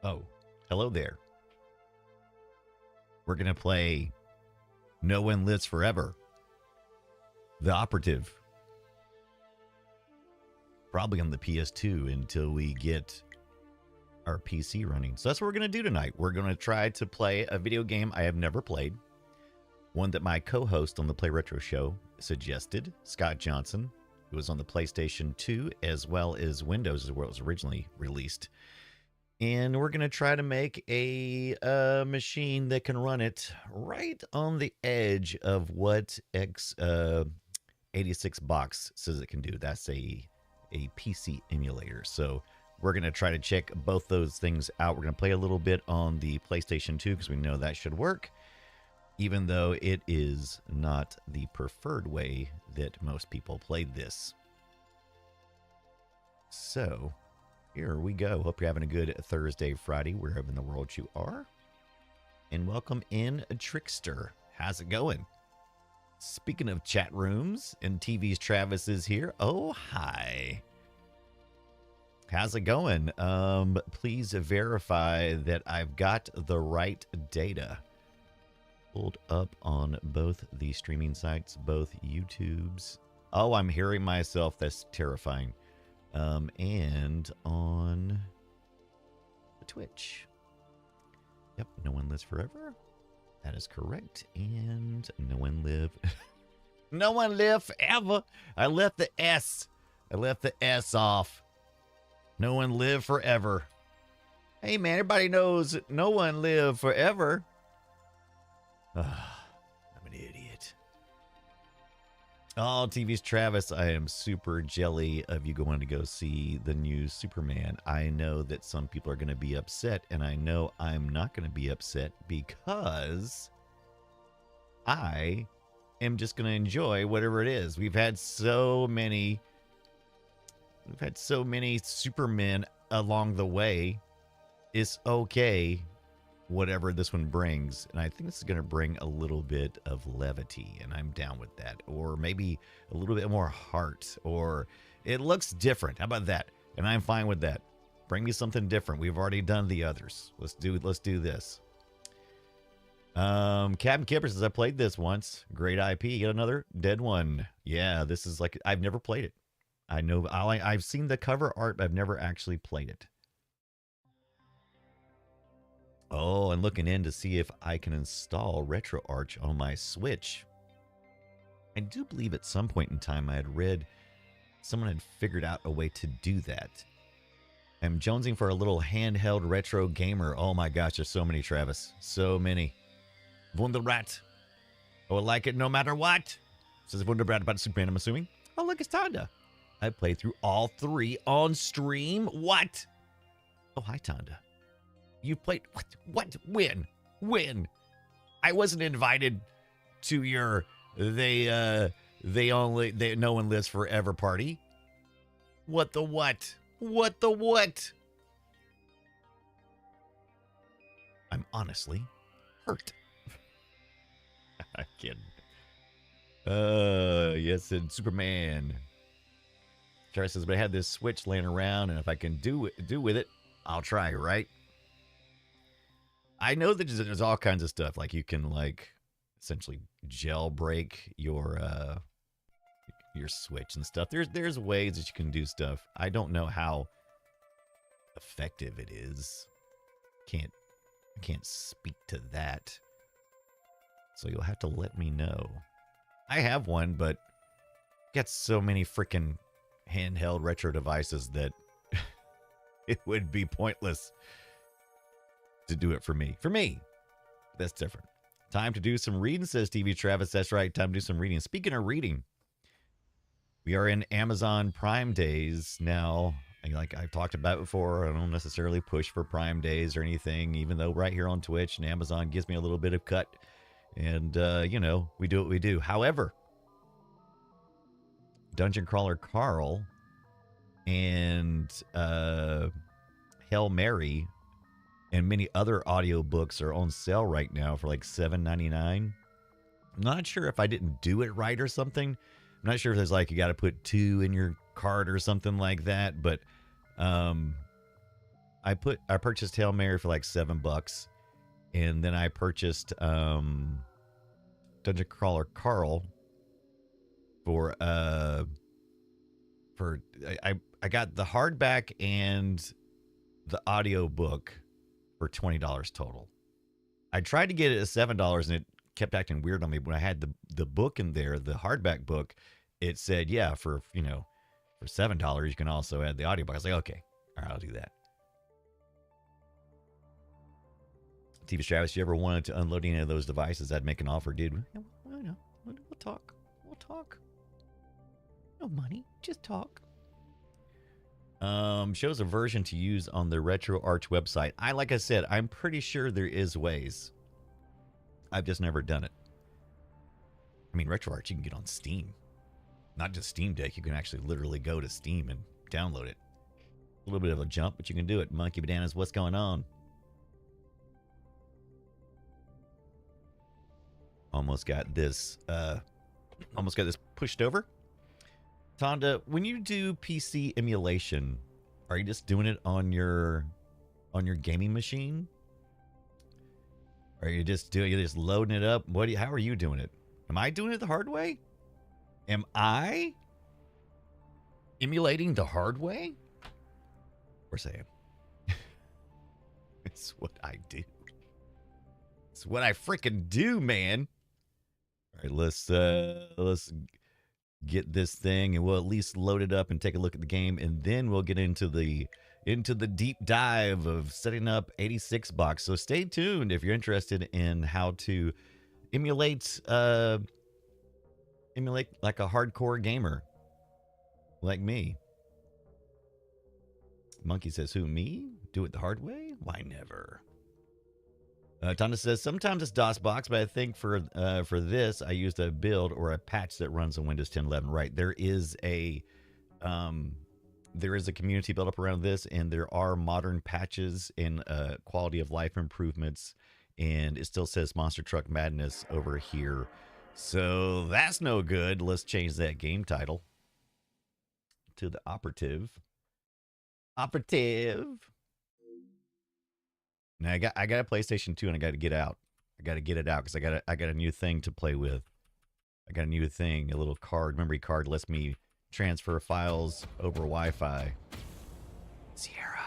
Oh, hello there. We're going to play No One Lives Forever. The Operative. Probably on the PS2 until we get our PC running. So that's what we're going to do tonight. We're going to try to play a video game I have never played. One that my co-host on the Play Retro show suggested, Scott Johnson, who was on the PlayStation 2 as well as Windows is where it was originally released. And we're going to try to make a machine that can run it right on the edge of what x86 box says it can do. That's a PC emulator. So we're going to try to check both those things out. We're going to play a little bit on the PlayStation 2 because we know that should work, even though it is not the preferred way that most people played this. So here we go. Hope you're having a good Thursday, Friday, wherever in the world you are. And welcome in, Trickster. How's it going? Speaking of chat rooms and TVs, Travis is here. Oh, hi. How's it going? Please verify that I've got the right data pulled up on both the streaming sites, both YouTubes. Oh, I'm hearing myself. That's terrifying. And on the Twitch. Yep, No One Lives Forever. That is correct. And No One Live. No One Live Forever. I left the S. I left the S off. No One Live Forever. Hey, man, everybody knows No One Live Forever. I'm an idiot. Oh, TV's Travis, I am super jelly of you going to go see the new Superman. I know that some people are going to be upset, and I know I'm not going to be upset because I am just going to enjoy whatever it is. We've had so many Supermen along the way. It's okay, whatever this one brings. And I think this is going to bring a little bit of levity, and I'm down with that. Or maybe a little bit more heart, or it looks different. How about that? And I'm fine with that. Bring me something different. We've already done the others. Let's do this. Captain Kipper says, I played this once. Great IP. Get another dead one. Yeah, this is like, I've never played it. I know I've seen the cover art, but I've never actually played it. Oh, and looking in to see if I can install RetroArch on my Switch. I do believe at some point in time I had read someone had figured out a way to do that. I'm jonesing for a little handheld retro gamer. Oh my gosh, there's so many, Travis. So many. Wunderrat. I would like it no matter what. Says Wunderrat about Superman, I'm assuming. Oh, look, it's Tonda. I played through all three on stream. What? Oh, hi, Tonda. You played what? When? I wasn't invited to your No One Lives Forever party. What the what? What the what? I'm honestly hurt. I'm kidding. Yes, and Superman. Charles says, but I had this Switch laying around, and if I can do with it, I'll try, right? I know that there's all kinds of stuff. Like you can essentially jailbreak your Switch and stuff. There's ways that you can do stuff. I don't know how effective it is. I can't speak to that. So you'll have to let me know. I have one, but got so many freaking handheld retro devices that it would be pointless to do it for me. For me, that's different. Time to do some reading, says TV Travis. That's right. Time to do some reading. Speaking of reading, we are in Amazon Prime Days now. Like I've talked about before, I don't necessarily push for Prime Days or anything, even though right here on Twitch and Amazon gives me a little bit of cut. And, we do what we do. However, Dungeon Crawler Carl and Hail Mary and many other audiobooks are on sale right now for like $7.99. I'm not sure if I didn't do it right or something. I'm not sure if there's you got to put 2 in your cart or something like that. But I purchased Hail Mary for like $7, and then I purchased Dungeon Crawler Carl for I got the hardback and the audio book for $20 total. I tried to get it at $7 and it kept acting weird on me. When I had the book in there, the hardback book, it said, yeah, for $7 you can also add the audiobook. I was like, okay, all right, I'll do that. TV Travis, you ever wanted to unload any of those devices? I'd make an offer, dude. Well, no, we'll talk. We'll talk. No money, just talk. Shows a version to use on the RetroArch website. Like I said, I'm pretty sure there is ways. I've just never done it. I mean, RetroArch you can get on Steam. Not just Steam Deck. You can actually literally go to Steam and download it. A little bit of a jump, but you can do it. Monkey Bananas, what's going on? Almost got this pushed over. Tonda, when you do PC emulation, are you just doing it on your gaming machine? Or are you just loading it up? How are you doing it? Am I doing it the hard way? Am I emulating the hard way? Or say it's what I do. It's what I freaking do, man. All right, let's get this thing and we'll at least load it up and take a look at the game, and then we'll get into the deep dive of setting up 86 box. So stay tuned if you're interested in how to emulate like a hardcore gamer like me. Monkey says, who, me? Do it the hard way? Why never? Tonda says, sometimes it's DOSBox, but I think for this, I used a build or a patch that runs on Windows 10 11. Right. There is a community built up around this, and there are modern patches and quality of life improvements, and it still says Monster Truck Madness over here. So that's no good. Let's change that game title to the Operative. Now I got a PlayStation 2 and I got to get out. I got to get it out because I got a new thing to play with. I got a new thing, a little card, memory card lets me transfer files over Wi-Fi. Sierra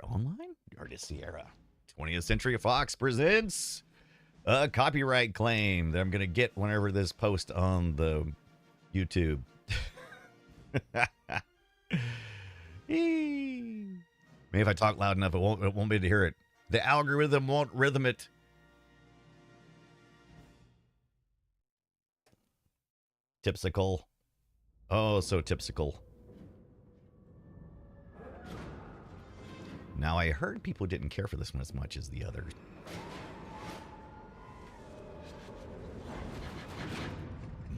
Online? Or just Sierra. 20th Century Fox presents a copyright claim that I'm going to get whenever this post on the YouTube. Maybe if I talk loud enough, it won't be able to hear it. The algorithm won't rhythm it. Tipsicle. Oh, so tipsicle. Now, I heard people didn't care for this one as much as the others.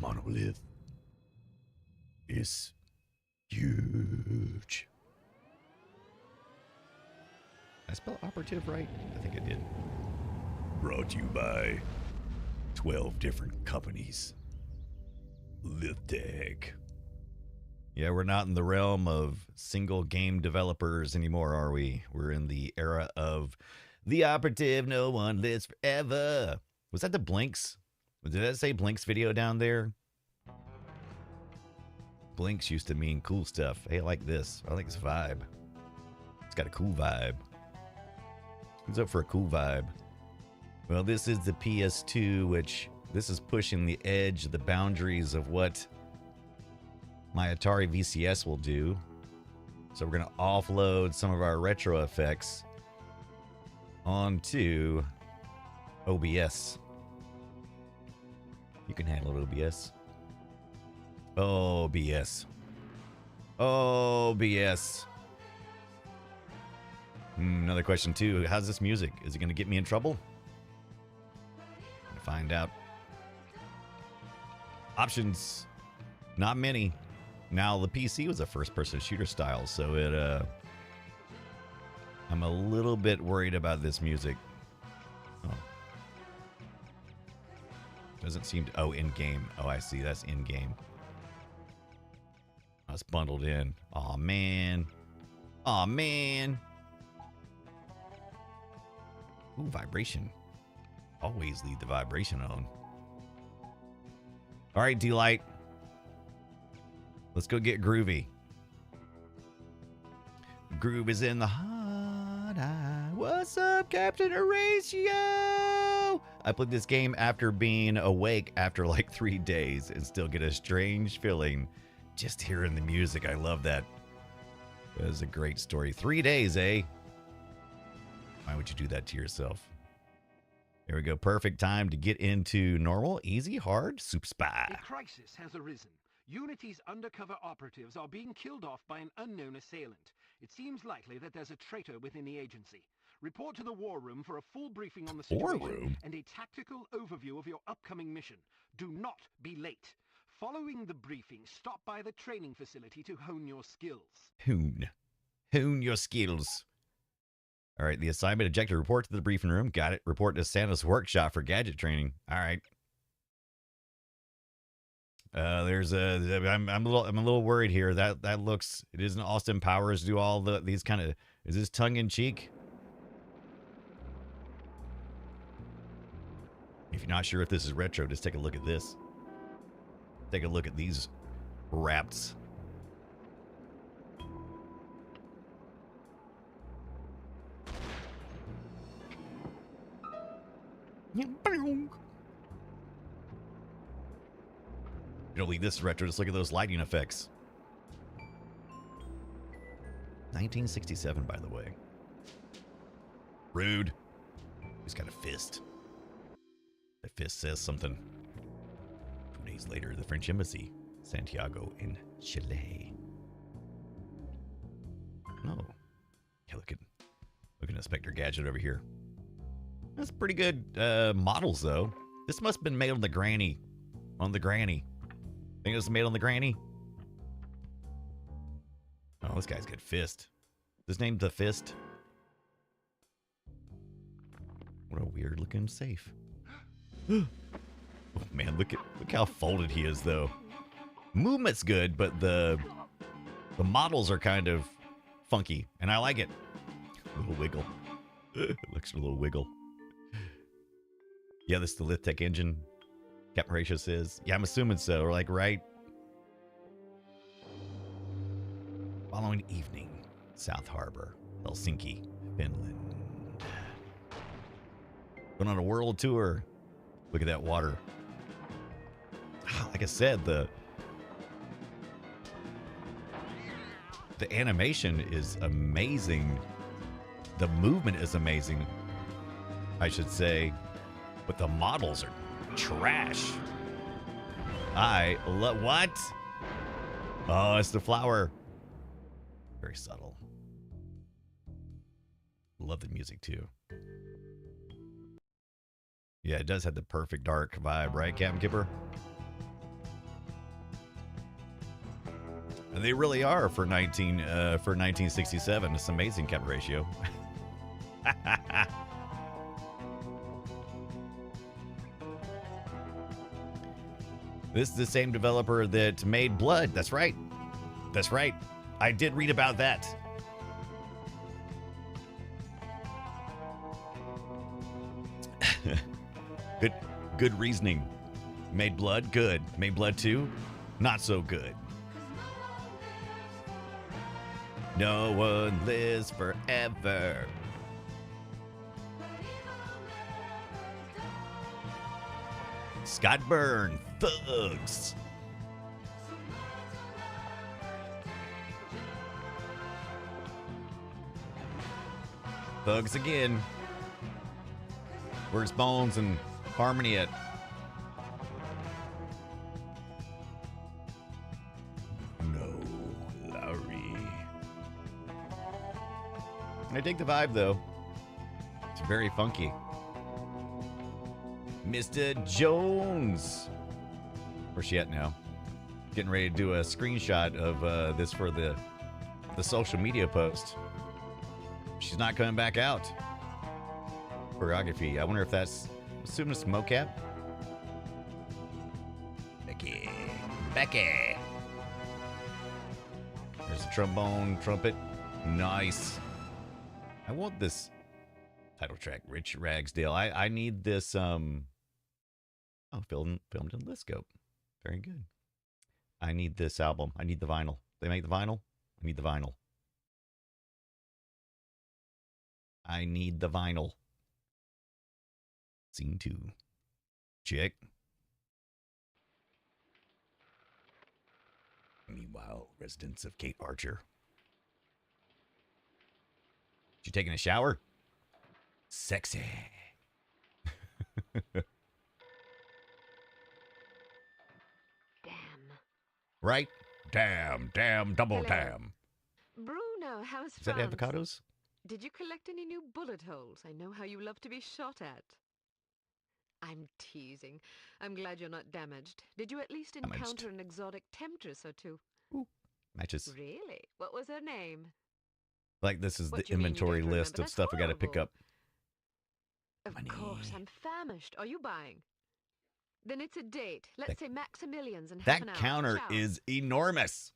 Monolith is huge. Did I spell Operative right? I think I did. Brought to you by 12 different companies. Liftag. Yeah, we're not in the realm of single game developers anymore, are we? We're in the era of the Operative, no one lives forever. Was that the Blinks? Did that say Blinks video down there? Blinks used to mean cool stuff. Hey, I like this. I like this vibe. It's got a cool vibe. Who's up for a cool vibe? Well, this is the PS2, which this is pushing the edge, the boundaries of what my Atari VCS will do. So we're going to offload some of our retro effects onto OBS. You can handle it, OBS. OBS. OBS. Another question, too. How's this music? Is it going to get me in trouble? Gonna find out. Options. Not many. Now, the PC was a first-person shooter style, so I'm a little bit worried about this music. Oh. Doesn't seem to... Oh, in-game. Oh, I see. That's in-game. That's bundled in. Oh man. Aw, man. Ooh, vibration. Always leave the vibration on. All right, D-Light. Let's go get groovy. Groove is in the hot eye. What's up, Captain Horatio? I played this game after being awake after like 3 days and still get a strange feeling just hearing the music. I love that. That was a great story. 3 days, eh? Why would you do that to yourself? There we go. Perfect time to get into normal, easy, hard, soup spy. A crisis has arisen. Unity's undercover operatives are being killed off by an unknown assailant. It seems likely that there's a traitor within the agency. Report to the war room for a full briefing on the situation and a tactical overview of your upcoming mission. Do not be late. Following the briefing, stop by the training facility to hone your skills. Hone your skills. All right, the assignment objective: report to the briefing room. Got it. Report to Santa's workshop for gadget training. All right. I'm a little worried here. That looks, it isn't Austin Powers do all these kind of, is this tongue in cheek? If you're not sure if this is retro, just take a look at this. Take a look at these wraps. You don't believe this is retro, just look at those lighting effects. 1967, by the way. Rude. He's got a fist. That fist says something. 2 days later, the French embassy, Santiago in Chile. Oh. Yeah, look at Inspector Gadget over here. That's pretty good models, though. This must have been made on the granny. On the granny. Think it was made on the granny? Oh, this guy's got fist. His name's the Fist. What a weird looking safe. Oh man, look how folded he is, though. Movement's good, but the models are kind of funky, and I like it. A little wiggle. It looks a little wiggle. Yeah, this is the Lithtech engine. Captain Horatio says. Yeah, I'm assuming so. We're like, right. Following evening, South Harbor, Helsinki, Finland. Going on a world tour. Look at that water. Like I said, the animation is amazing. The movement is amazing, I should say. But the models are trash. I love... What? Oh, it's the flower. Very subtle. Love the music, too. Yeah, it does have the perfect dark vibe, right, Captain Kipper? And they really are for 1967. It's amazing, Captain Horatio. This is the same developer that made Blood. That's right. That's right. I did read about that. Good reasoning. Made Blood, good. Made Blood 2, not so good. No one lives forever. Scott Byrne, Thugs. Thugs again. Where's Bones and Harmony at? No, Larry. I dig the vibe, though. It's very funky. Mr. Jones. Where's she at now? Getting ready to do a screenshot of this for the social media post. She's not coming back out. Choreography. I wonder if that's... Assuming it's mocap. Becky. There's a trombone, trumpet. Nice. I want this title track, Rich Ragsdale. I need this, oh, filmed in Liscope. Very good. I need this album. I need the vinyl. They make the vinyl? I need the vinyl. I need the vinyl. Scene 2. Check. Meanwhile, residents of Cape Archer. You taking a shower? Sexy. Damn. Right? Damn, double Hello. damn. Bruno, how's Is that France? avocados? Did you collect any new bullet holes? I know how you love to be shot at. I'm teasing. I'm glad you're not damaged. Did you at least Damaged. encounter an exotic temptress or two? Ooh, matches. Really? What was her name? Like this is What the do you mean you inventory don't list remember? of That's stuff we got to pick horrible. up. Of Money. course, I'm famished. Are you buying? Then it's a date. Let's That- say Maximilian's in half That an hour. counter Ciao. is enormous.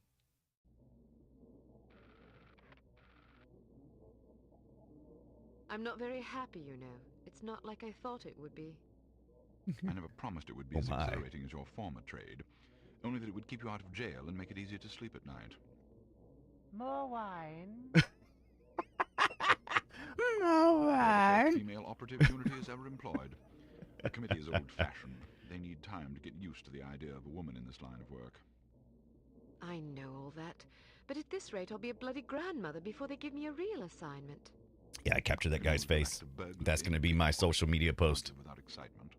I'm not very happy, you know. It's not like I thought it would be. I never promised it would be Oh as my. exhilarating as your former trade, only that it would keep you out of jail and make it easier to sleep at night. More wine? No You're the first female operative Unity has ever employed. The committee is old-fashioned. They need time to get used to the idea of a woman in this line of work. I know all that. But at this rate, I'll be a bloody grandmother before they give me a real assignment. Yeah, I captured that guy's Moving back face. to burglary, That's going to be my social media post. without excitement.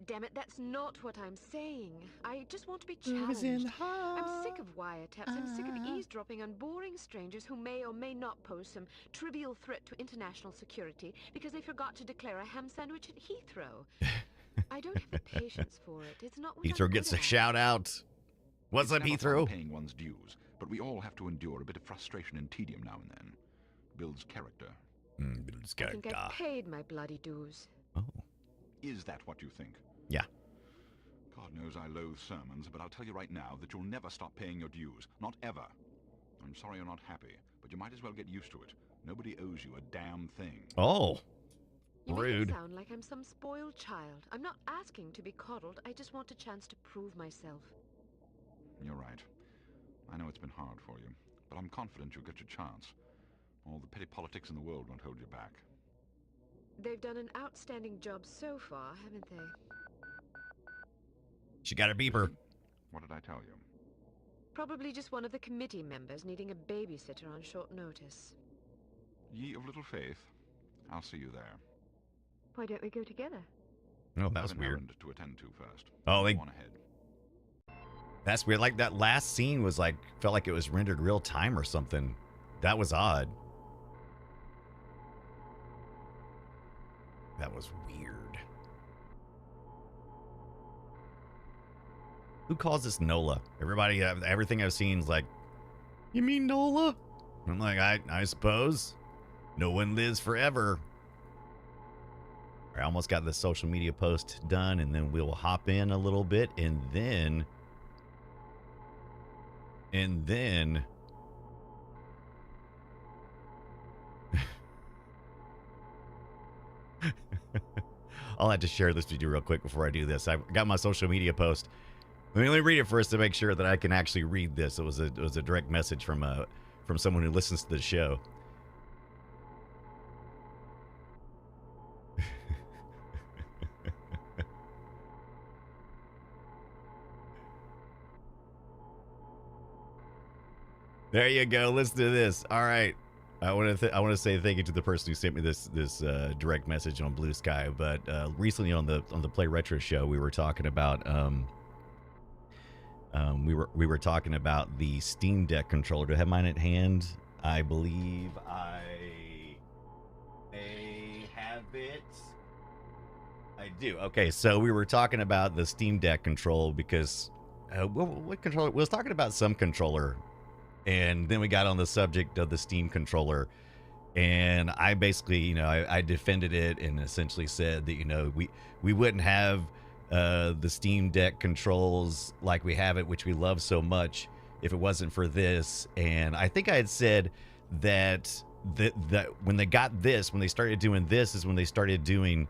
Damn it, that's not what I'm saying. I just want to be Who was challenged. in I'm sick of wiretaps. I'm sick of eavesdropping on boring strangers who may or may not pose some trivial threat to international security because they forgot to declare a ham sandwich at Heathrow. I don't have the patience for it. It's not what I'm Heathrow gets good a at. shout out. What's It's up, never fun Heathrow? paying one's dues, but we all have to endure a bit of frustration and tedium now and then. Builds character. I think I've paid my bloody dues. Oh, Is that what you think? yeah. God knows I loathe sermons, but I'll tell you right now that you'll never stop paying your dues. Not ever. I'm sorry you're not happy, but you might as well get used to it. Nobody owes you a damn thing. Oh, You make rude. it sound like I'm some spoiled child. I'm not asking to be coddled. I just want a chance to prove myself. You're right. I know it's been hard for you, but I'm confident you'll get your chance. All the petty politics in the world won't hold you back. They've done an outstanding job so far, haven't they? She got her beeper. What did I tell you? Probably just one of the committee members needing a babysitter on short notice. Ye of little faith. I'll see you there. Why don't we go together? Oh, that I was have an weird. errand to attend to first. Oh, they- Go on ahead. That's weird. Like that last scene was like, felt like it was rendered real time or something. That was odd. That was weird. Who calls this NOLA? Everybody, everything I've seen is like, you mean NOLA? I'm like, I suppose. No one lives forever. I almost got the social media post done, and then we'll hop in a little bit, and then I'll have to share this with you real quick before I do this. I got my social media post. Let me read it first to make sure that I can actually read this. It was a direct message from someone who listens to the show. There you go. Listen to this. All right. I want to say thank you to the person who sent me this direct message on Blue Sky. But recently on the Play Retro show, we were talking about we were talking about the Steam Deck controller. Do I have mine at hand? I believe I have it. I do. Okay, so we were talking about the Steam Deck control because what controller? We was talking about some controller. And then we got on the subject of the Steam controller, and I basically, I defended it and essentially said that, we wouldn't have the Steam Deck controls like we have it, which we love so much, if it wasn't for this. And I think I had said that when they got this, when they started doing this, is when they started doing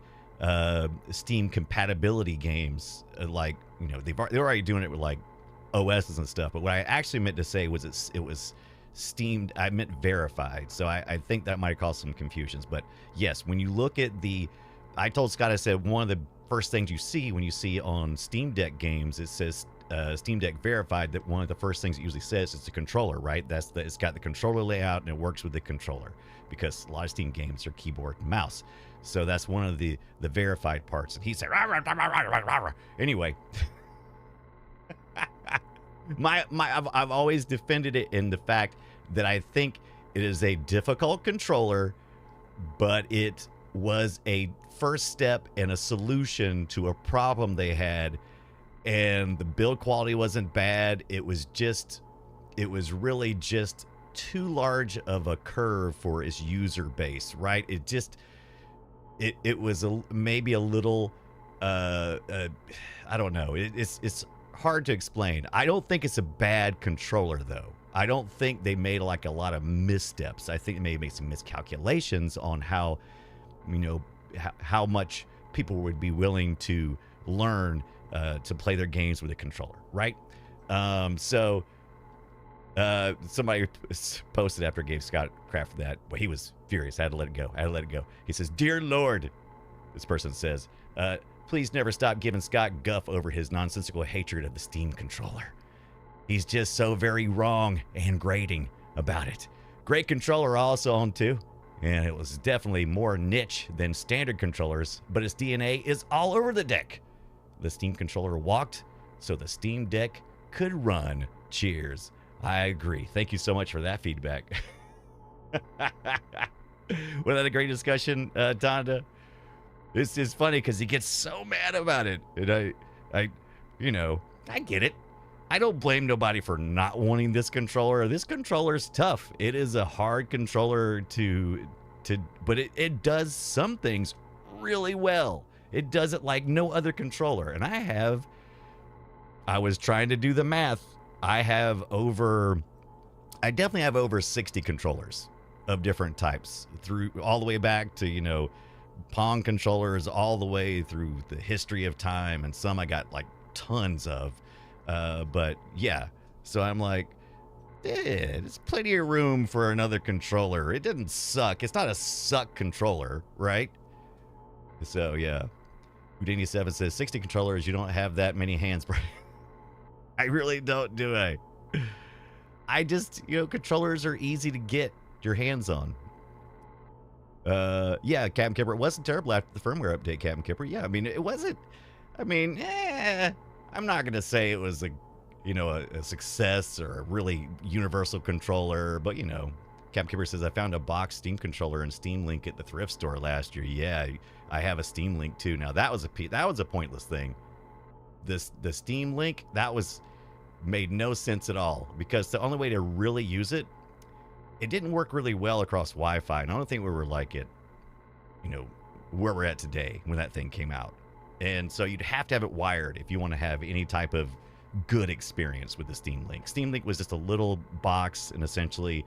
Steam compatibility games. Like, you know, they're already doing it with like OSs and stuff. But what I actually meant to say was it was Steam. I meant verified. So I think that might cause some confusions. But yes, when you look at I told Scott, I said one of the first things you see when you see on Steam Deck games, it says Steam Deck verified. That one of the first things it usually says is the controller, right? It's got the controller layout and it works with the controller, because a lot of Steam games are keyboard and mouse. So that's one of the verified parts. And he said, rah, rah, rah, rah, rah, rah, rah. Anyway, I've always defended it in the fact that I think it is a difficult controller, but it was a first step and a solution to a problem they had. And the build quality wasn't bad. It was really just too large of a curve for its user base, right? It was maybe a little, I don't know. It's hard to explain. I don't think it's a bad controller, though. I don't think they made like a lot of missteps. I think they may make some miscalculations on how, you know, how much people would be willing to learn to play their games with a controller, right? Somebody posted after gave Scott crap for that. Well, he was furious. I had to let it go. He says, "Dear Lord," this person says, "please never stop giving Scott guff over his nonsensical hatred of the Steam controller. He's just so very wrong and grating about it. Great controller also on too. And it was definitely more niche than standard controllers, but its DNA is all over the deck. The Steam controller walked so the Steam Deck could run. Cheers." I agree. Thank you so much for that feedback. Wasn't that a great discussion, Donda? This is funny because he gets so mad about it. And I get it. I don't blame nobody for not wanting this controller. This controller's tough. It is a hard controller but it does some things really well. It does it like no other controller. And I was trying to do the math. I definitely have over 60 controllers of different types, through all the way back to, you know, Pong controllers, all the way through the history of time, and some I got like tons of. But yeah, so I'm like, there's plenty of room for another controller. It didn't suck. It's not a suck controller, right? So yeah, Houdini7 says 60 controllers. You don't have that many hands, bro. I really don't, do I? I just, controllers are easy to get your hands on. Yeah, Captain Kipper, it wasn't terrible after the firmware update, Captain Kipper. Yeah, I mean, it wasn't, I'm not going to say it was a success or a really universal controller, but, Captain Kipper says, I found a box Steam controller and Steam Link at the thrift store last year. Yeah, I have a Steam Link too. Now, that was a pointless thing. The Steam Link, made no sense at all, because the only way to really use it didn't work really well across Wi-Fi. And I don't think we were like it, where we're at today when that thing came out. And so you'd have to have it wired if you want to have any type of good experience with the Steam Link. Steam Link was just a little box, and essentially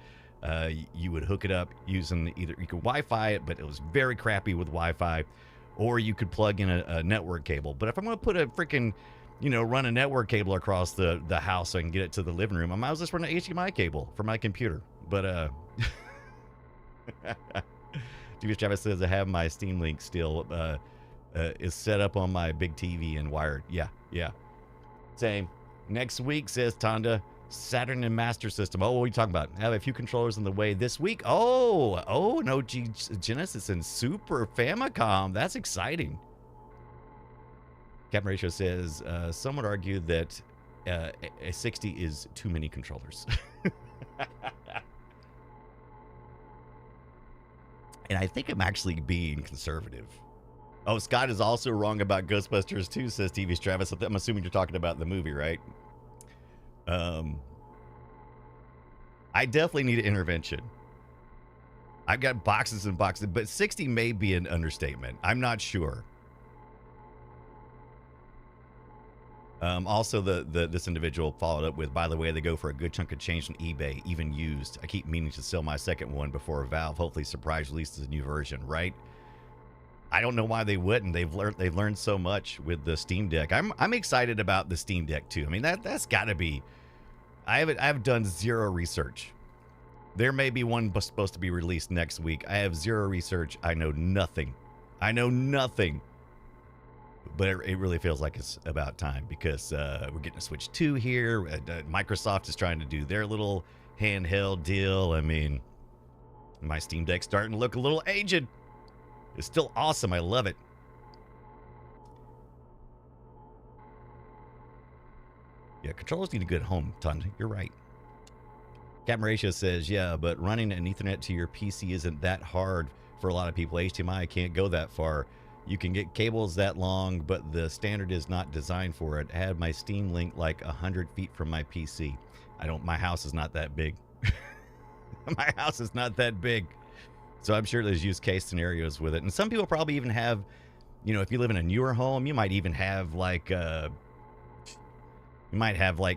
you would hook it up using you could Wi-Fi it, but it was very crappy with Wi-Fi, or you could plug in a network cable. But if I'm going to put a freaking, run a network cable across the house so I can get it to the living room, I might as well just run an HDMI cable for my computer. But, TV Travis says I have my Steam Link still, is set up on my big TV and wired. Yeah. Same. Next week, says Tonda, Saturn and Master System. Oh, what are you talking about? I have a few controllers in the way this week. Oh, no, Genesis and Super Famicom. That's exciting. Captain Ratio says, some would argue that a 60 is too many controllers. And I think I'm actually being conservative. Oh, Scott is also wrong about Ghostbusters 2, says TV Travis. I'm assuming you're talking about the movie, right? I definitely need an intervention. I've got boxes and boxes, but 60 may be an understatement. I'm not sure. Also, this individual followed up with, by the way, they go for a good chunk of change on eBay, even used. I keep meaning to sell my second one before Valve hopefully surprise releases a new version, right? I don't know why they wouldn't. They've learned so much with the Steam Deck. I'm excited about the Steam Deck too. I mean, that's got to be. I've done zero research. There may be one supposed to be released next week. I have zero research. I know nothing. But it really feels like it's about time because we're getting a Switch 2 here. Microsoft is trying to do their little handheld deal. I mean, my Steam Deck's starting to look a little aged. It's still awesome. I love it. Yeah, controllers need a good home, Ton. You're right. Captain Ratio says, yeah, but running an Ethernet to your PC isn't that hard for a lot of people. HDMI can't go that far. You can get cables that long, but the standard is not designed for it. I had my Steam Link like 100 feet from my PC. My house is not that big. My house is not that big. So I'm sure there's use case scenarios with it. And some people probably even have, if you live in a newer home, you might even have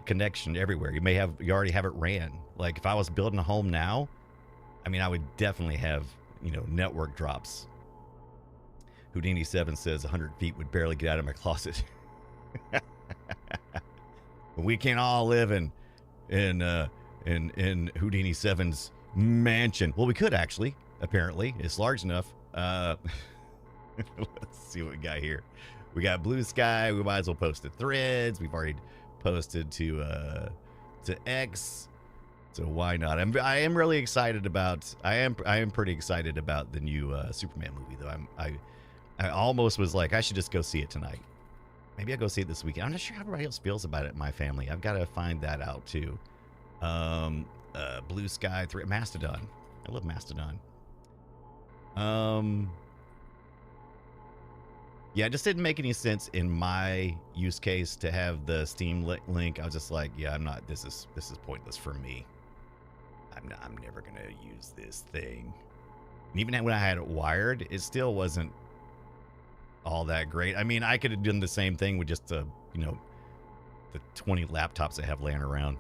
connection everywhere. You already have it ran. Like if I was building a home now, I mean, I would definitely have, network drops. Houdini7 says 100 feet would barely get out of my closet. We can't all live in Houdini7's mansion. Well, we could actually. Apparently, it's large enough. Let's see what we got here. We got Blue Sky. We might as well post to Threads. We've already posted to X. So why not? I am really excited about. I am pretty excited about the new Superman movie though. I almost was like I should just go see it tonight. Maybe I'll go see it this weekend. I'm not sure how everybody else feels about it in my family. I've got to find that out too. Blue Sky 3 Mastodon. I love Mastodon. Yeah, it just didn't make any sense in my use case to have the Steam link. I was just like, yeah, I'm not. This is pointless for me. I'm never gonna use this thing. And even when I had it wired, it still wasn't all that great. I mean, I could have done the same thing with just the 20 laptops I have laying around.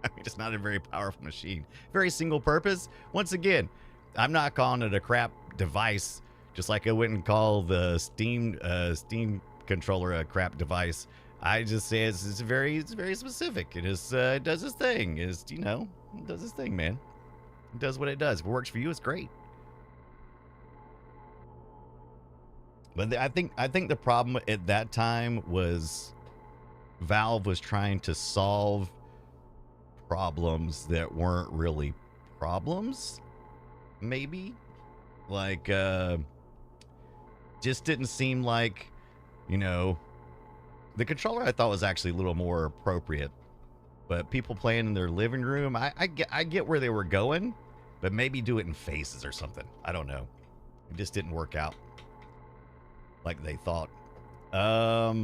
I mean, it's not a very powerful machine. Very single purpose. Once again, I'm not calling it a crap device, just like I wouldn't call the Steam controller a crap device. I just say it's very specific. It is it does its thing. It does its thing, man. It does what it does. If it works for you, it's great. But I think the problem at that time was Valve was trying to solve problems that weren't really problems. Maybe like just didn't seem like the controller I thought was actually a little more appropriate, but people playing in their living room, I get where they were going, but maybe do it in phases or something. I don't know. It just didn't work out like they thought. We're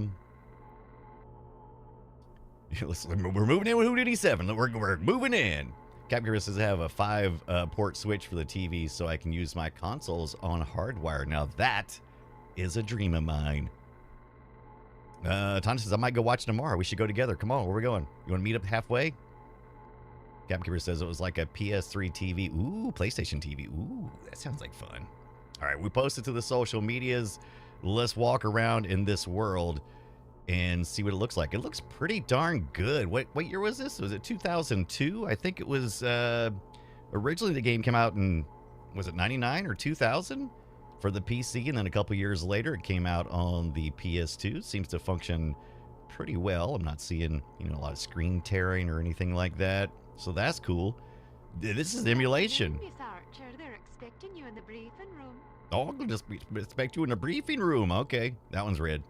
moving in with Houdini 7. We're moving in. Capgirl says I have a 5-port switch for the TV so I can use my consoles on hardwire. Now that is a dream of mine. Tanya says I might go watch tomorrow. We should go together. Come on, where are we going? You want to meet up halfway? Capgirl says it was like a PS3 TV. Ooh, PlayStation TV. Ooh, that sounds like fun. All right, we posted to the social medias. Let's walk around in this world and see what it looks like. It looks pretty darn good. What year was this? Was it 2002? I think it was originally the game came out in, was it 99 or 2000 for the PC, and then a couple years later it came out on the PS2. Seems to function pretty well. I'm not seeing a lot of screen tearing or anything like that, so that's cool. This is emulation. Miss Archer, they're expecting you in the briefing room. Oh, I'll just expect you in the briefing room. Okay, that one's red.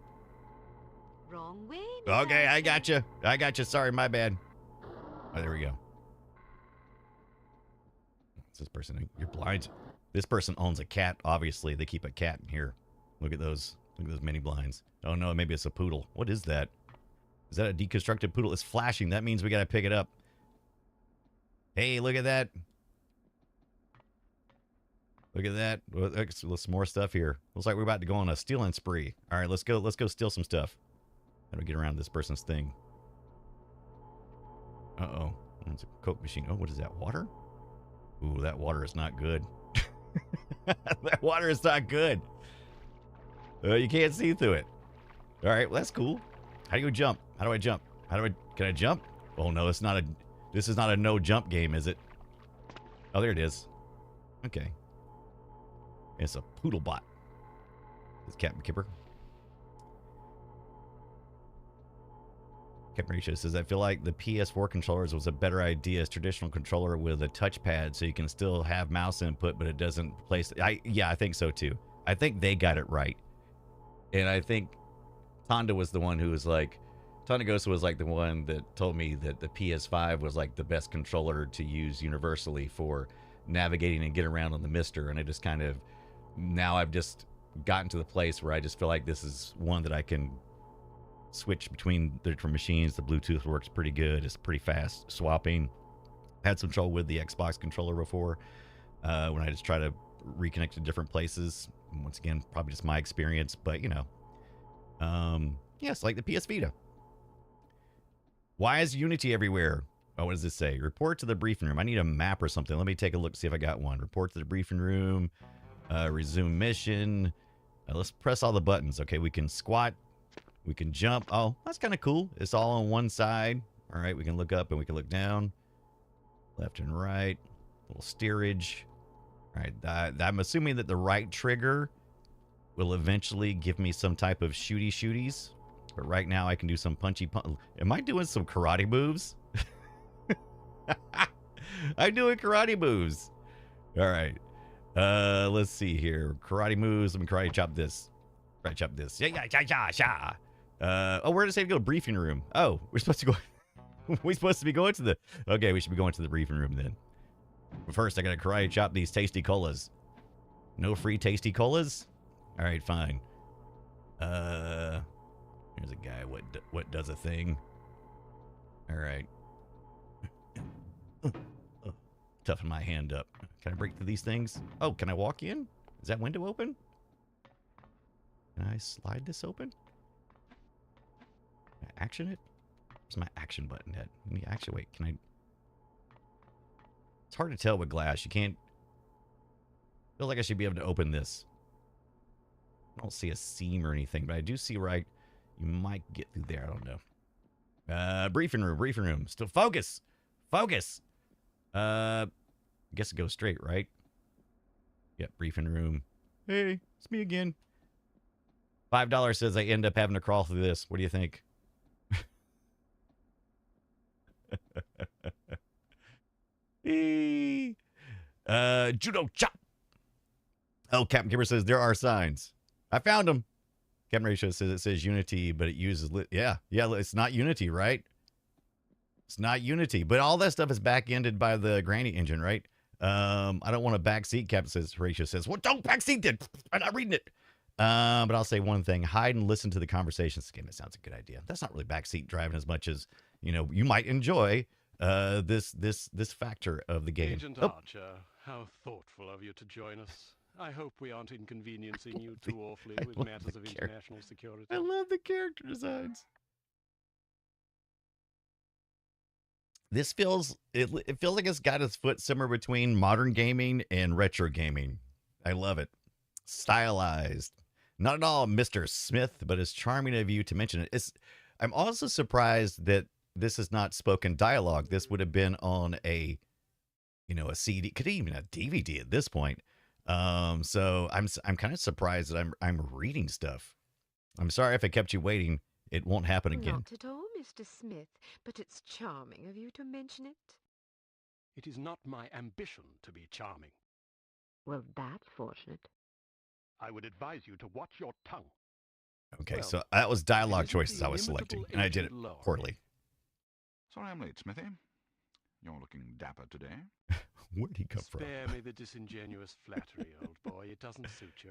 Wrong way. Okay, I got you. Sorry, my bad. Oh, there we go. What's this person? You're blind. This person owns a cat. Obviously, they keep a cat in here. Look at those. Look at those mini blinds. Oh no, maybe it's a poodle. What is that? Is that a deconstructed poodle? It's flashing. That means we gotta pick it up. Hey, look at that. Look at that. There's more stuff here. Looks like we're about to go on a stealing spree. All right, let's go steal some stuff. How do I get around this person's thing? Uh-oh. It's a Coke machine. Oh, what is that? Water? Ooh, that water is not good. That water is not good. You can't see through it. All right, well, that's cool. How do you jump? How do I jump? Can I jump? Oh, no, this is not a no jump game, is it? Oh, there it is. Okay. It's a poodle bot. It's Captain Kipper. Captain Ratio says, I feel like the PS4 controllers was a better idea as traditional controller with a touchpad so you can still have mouse input, but it doesn't place. Yeah, I think so too. I think they got it right. And I think Tonda was the one who was like, Tondagosa was like the one that told me that the PS5 was like the best controller to use universally for navigating and get around on the Mister. And I just kind of, now I've just gotten to the place where I just feel like this is one that I can switch between the different machines. The Bluetooth works pretty good. It's pretty fast swapping. Had some trouble with the Xbox controller before when I just try to reconnect to different places. Once again, probably just my experience, but you know, yes, like the PS Vita. Why is Unity everywhere? Oh, what does this say? Report to the briefing room. I need a map or something. Let me take a look, see if I got one. Report to the briefing room. Resume mission. Let's press all the buttons. Okay, we can squat. We can jump. Oh, that's kind of cool. It's all on one side. All right, we can look up and we can look down. Left and right. Little steerage. All right, I'm assuming that the right trigger will eventually give me some type of shooties. But right now I can do some punchy. Am I doing some karate moves? I'm doing karate moves. All right. Let's see here. Karate moves. Let me karate chop this. Karate chop this. Yeah. Oh, where did it say to go? Briefing room. Oh, we're supposed to go. We're supposed to be going to the. Okay, we should be going to the briefing room then. But first, I gotta karate chop these tasty colas. No free tasty colas? All right, fine. Here's a guy. What does a thing? All right. Toughen my hand up. Can I break through these things? Oh, can I walk in? Is that window open? Can I slide this open? Can I action it? Where's my action button at? Let me action. Wait, can I? It's hard to tell with glass. You can't. Feel like I should be able to open this. I don't see a seam or anything, but I do see where you might get through there. I don't know. Briefing room. Still focus. I guess it goes straight, right? Yep, briefing room. Hey, it's me again. $5 says I end up having to crawl through this. What do you think? Judo chop. Oh, Captain Kimber says there are signs. I found them. Captain Ratio says it says Unity, but it uses yeah. It's not Unity, right? It's not Unity, but all that stuff is back-ended by the Granny engine, right? I don't want a backseat. Captain Ratio says, well, don't backseat it. I'm not reading it. But I'll say one thing: hide and listen to the conversations. Game. It sounds a good idea. That's not really backseat driving as much as you might enjoy this factor of the game. Agent Archer, how thoughtful of you to join us. I hope we aren't inconveniencing you too awfully with matters of international security. I love the character designs. This feels it feels like it's got its foot somewhere between modern gaming and retro gaming. I love it. Stylized. Not at all Mr. Smith, but it's charming of you to mention it. I'm also surprised that this is not spoken dialogue. This would have been on a CD, could even a DVD at this point. So I'm kind of surprised that I'm reading stuff. I'm sorry if I kept you waiting. It won't happen again. Not at all, Mr. Smith, but it's charming of you to mention it. It is not my ambition to be charming. Well, that's fortunate. I would advise you to watch your tongue. Okay, Well, so that was dialogue it isn't choices the I was selecting, inimitable and I did it Agent Laurie. poorly. Sorry I'm late, Smithy. You're looking dapper today. Where'd he come from? Spare me the disingenuous flattery, old boy. It doesn't suit you.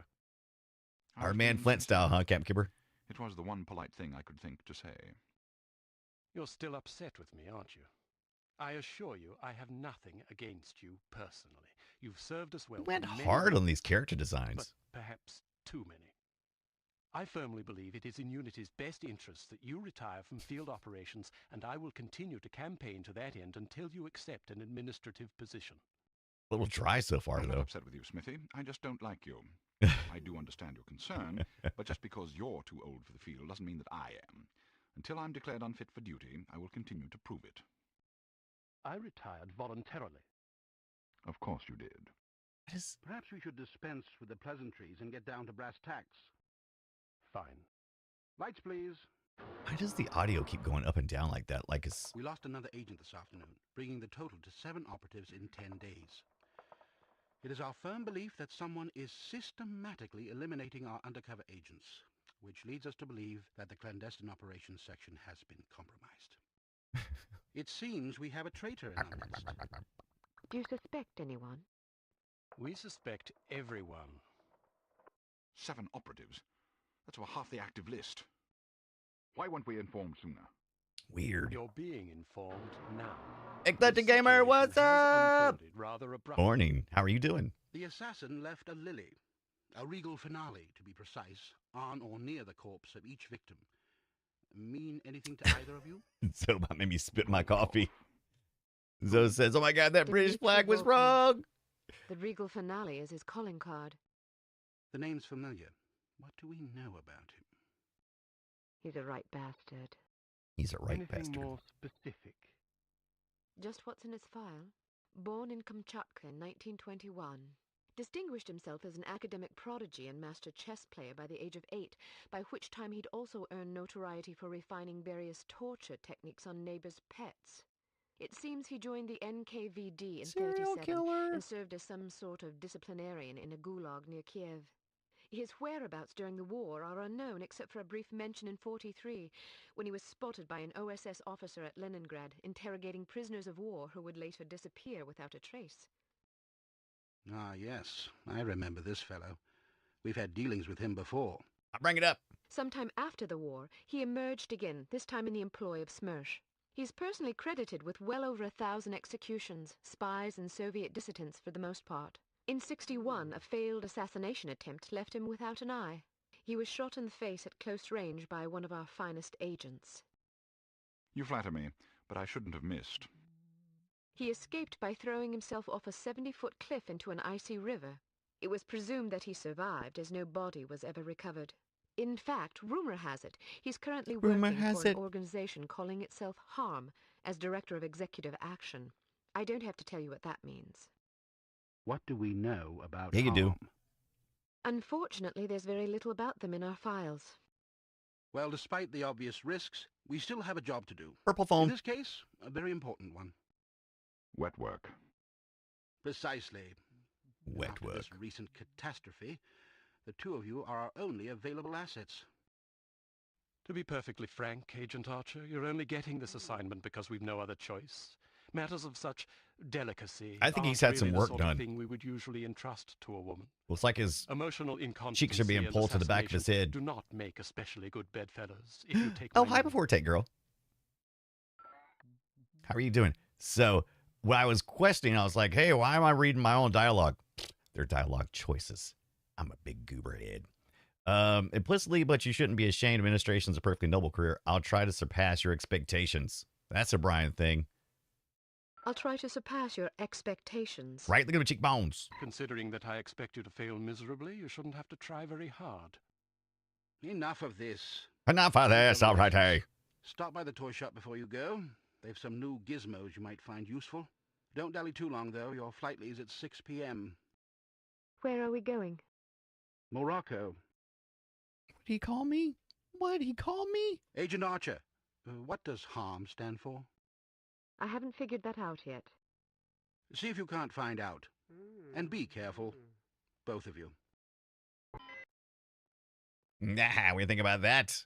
Our I've man been Flint style, sincere. huh, Captain Kipper? It was the one polite thing I could think to say. You're still upset with me, aren't you? I assure you, I have nothing against you personally. You've served us well. Went for many hard on years, these character but designs. perhaps too many. I firmly believe it is in Unity's best interests that you retire from field operations, and I will continue to campaign to that end until you accept an administrative position. A little dry so far, I'm not though. upset with you, Smithy. I just don't like you. I do understand your concern, but just because you're too old for the field doesn't mean that I am. Until I'm declared unfit for duty, I will continue to prove it. I retired voluntarily. Of course you did. Perhaps we should dispense with the pleasantries and get down to brass tacks. Fine. Lights, please. Why does the audio keep going up and down like that? Like it's... We lost another agent this afternoon, bringing the total to 7 operatives in 10 days. It is our firm belief that someone is systematically eliminating our undercover agents, which leads us to believe that the clandestine operations section has been compromised. It seems we have a traitor in our midst. Do you suspect anyone? We suspect everyone. 7 operatives? That's over half the active list. Why weren't we informed sooner? Weird. You're being informed now. Eclectic Gamer, what's up? Rather abruptly. Morning. How are you doing? The assassin left a lily, a regal finale, to be precise, on or near the corpse of each victim. Mean anything to either of you? So about made me spit my coffee. Zoe says, oh my God, that British flag was Dimitri wrong. The regal finale is his calling card. The name's familiar. What do we know about him? He's a right bastard. He's a right Anything bastard. more specific? Just what's in his file? Born in Kamchatka in 1921. Distinguished himself as an academic prodigy and master chess player by the age of 8, by which time he'd also earned notoriety for refining various torture techniques on neighbors' pets. It seems he joined the NKVD in Serial 37 killer. and served as some sort of disciplinarian in a gulag near Kiev. His whereabouts during the war are unknown except for a brief mention in 43, when he was spotted by an OSS officer at Leningrad, interrogating prisoners of war who would later disappear without a trace. Ah, yes. I remember this fellow. We've had dealings with him before. I'll bring it up. Sometime after the war, he emerged again, this time in the employ of Smersh. He's personally credited with well over 1,000 executions, spies and Soviet dissidents for the most part. In 61, a failed assassination attempt left him without an eye. He was shot in the face at close range by one of our finest agents. You flatter me, but I shouldn't have missed. He escaped by throwing himself off a 70-foot cliff into an icy river. It was presumed that he survived, as no body was ever recovered. In fact, rumor has it, he's currently working for an organization calling itself HARM as Director of Executive Action. I don't have to tell you what that means. What do we know about Yeah, you do. harm? Unfortunately, there's very little about them in our files. Well, despite the obvious risks, we still have a job to do. Purple In phone. this case, a very important one. Wet work. Precisely. Wet After work. this recent catastrophe, the two of you are our only available assets. To be perfectly frank, Agent Archer, you're only getting this assignment because we've no other choice. Matters of such delicacy I think he's aren't had some really the work sort of done. thing we would usually entrust to a woman. Looks like his Emotional inconstancy cheeks are being and pulled to the back of his assassination head. do not make especially good bedfellows, if you take Oh, my hi meaning. before take, girl. How are you doing? So when I was questioning, I was like, hey, why am I reading my own dialogue? They're dialogue choices. I'm a big goober head. Implicitly, but you shouldn't be ashamed. Administration's a perfectly noble career. I'll try to surpass your expectations. That's a Brian thing. I'll try to surpass your expectations. Right? Look at the cheekbones. Considering that I expect you to fail miserably, you shouldn't have to try very hard. Enough of this. Enough of this, all right, hey. Stop by the toy shop before you go. They've some new gizmos you might find useful. Don't dally too long, though. Your flight leaves at 6 p.m. Where are we going? Morocco. What did he call me? What did he call me? Agent Archer. What does HARM stand for? I haven't figured that out yet. See if you can't find out. And be careful. Both of you. Nah, what do you think about that?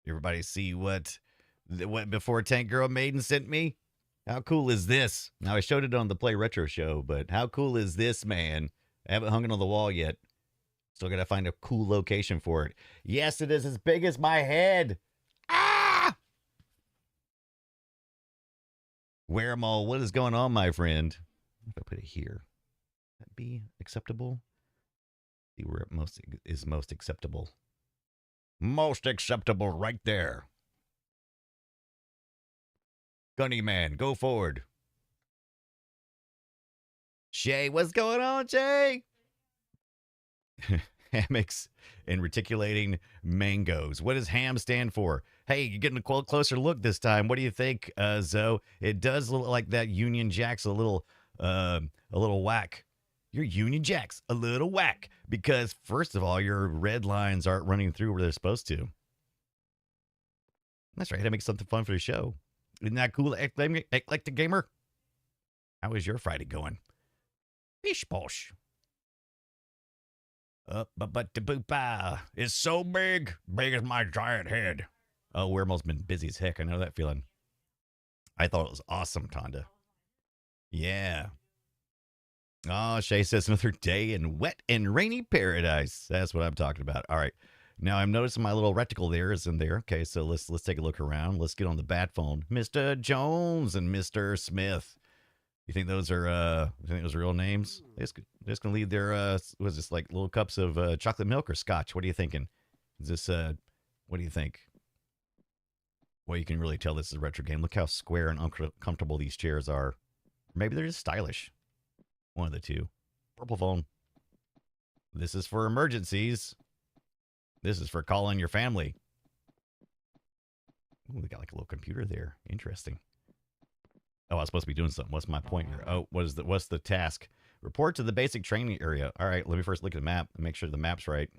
Everybody see what Before Tank Girl Maiden sent me? How cool is this? Now, I showed it on the Play Retro show, but how cool is this, man? I haven't hung it on the wall yet. Still got to find a cool location for it. Yes, it is as big as my head. Ah! Weremal, what is going on, my friend? If I put it here, would that be acceptable? See where it is most acceptable. Most acceptable right there. Gunny man, go forward. Shay, what's going on, Shay? Hammocks and reticulating mangoes. What does ham stand for? Hey, you're getting a closer look this time. What do you think, Zoe? It does look like that Union Jack's a little whack. Your Union Jack's a little whack because, first of all, your red lines aren't running through where they're supposed to. That's right. That makes something fun for the show. Isn't that cool, Eclectic Gamer? How is your Friday going? Bish bosh. But the boopa is so big as my giant head. Oh, Wermel's been busy as heck. I know that feeling. I thought it was awesome, Tonda. Yeah. Oh, Shay says another day in wet and rainy paradise. That's what I'm talking about. All right. Now I'm noticing my little reticle there is in there. Okay, so let's take a look around. Let's get on the bat phone. Mr. Jones and Mr. Smith. You think those are real names? They're just gonna leave their was this like little cups of chocolate milk or scotch? What are you thinking? Is this what do you think? Well, you can really tell this is a retro game. Look how square and uncomfortable these chairs are. Maybe they're just stylish. One of the two. Purple phone. This is for emergencies. This is for calling your family. Ooh, we got like a little computer there. Interesting. Oh, I was supposed to be doing something. What's my point here? Oh, what's the task? Report to the basic training area. All right, let me first look at the map and make sure the map's right.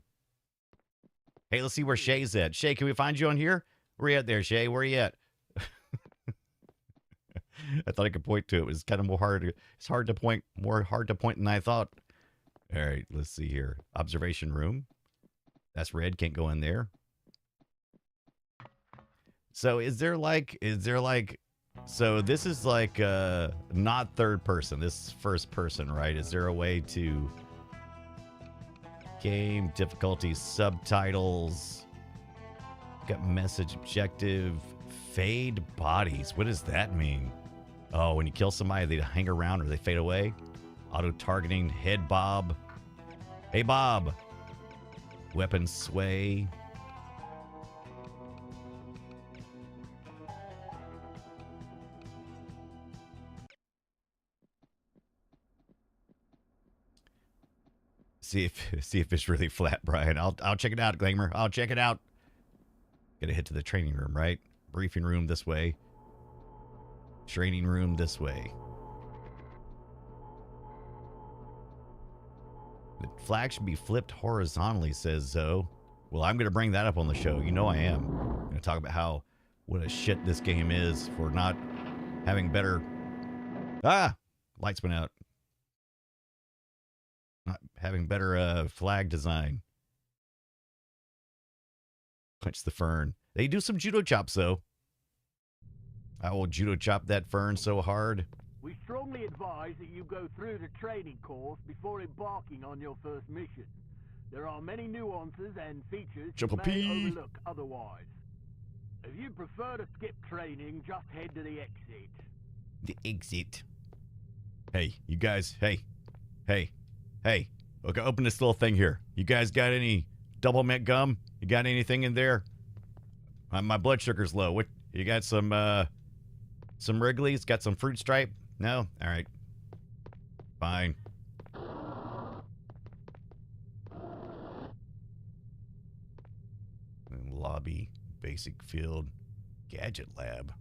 Hey, let's see where Shay's at. Shay, can we find you on here? Where you at there, Shay? Where you at? I thought I could point to it. It was kind of more hard. It's hard to point, more hard to point than I thought. All right, let's see here. Observation room. That's red. Can't go in there. So is there like, so this is like not third person. This is first person, right? Is there a way to game difficulty subtitles? Got message objective. Fade bodies. What does that mean? Oh, when you kill somebody, they hang around or they fade away. Auto targeting. Head bob. Hey, Bob. Weapon sway. See if it's really flat, Brian. I'll check it out, Glamour. I'll check it out. Gotta head to the training room, right? Briefing room this way. Training room this way. The flag should be flipped horizontally, says Zoe. Well, I'm going to bring that up on the show. You know I am. I'm going to talk about what a shit this game is for not having better... Lights went out. Not having better flag design. Punch the fern. They do some judo chops, though. I will judo chop that fern so hard. We strongly advise that you go through the training course before embarking on your first mission. There are many nuances and features you may overlook otherwise. If you prefer to skip training, just head to the exit. The exit. Hey, you guys. Hey. Okay, open this little thing here. You guys got any double mint gum? You got anything in there? My blood sugar's low. What? You got some Wrigley's? Got some fruit stripe? No? All right. Fine. Lobby, basic field, gadget lab.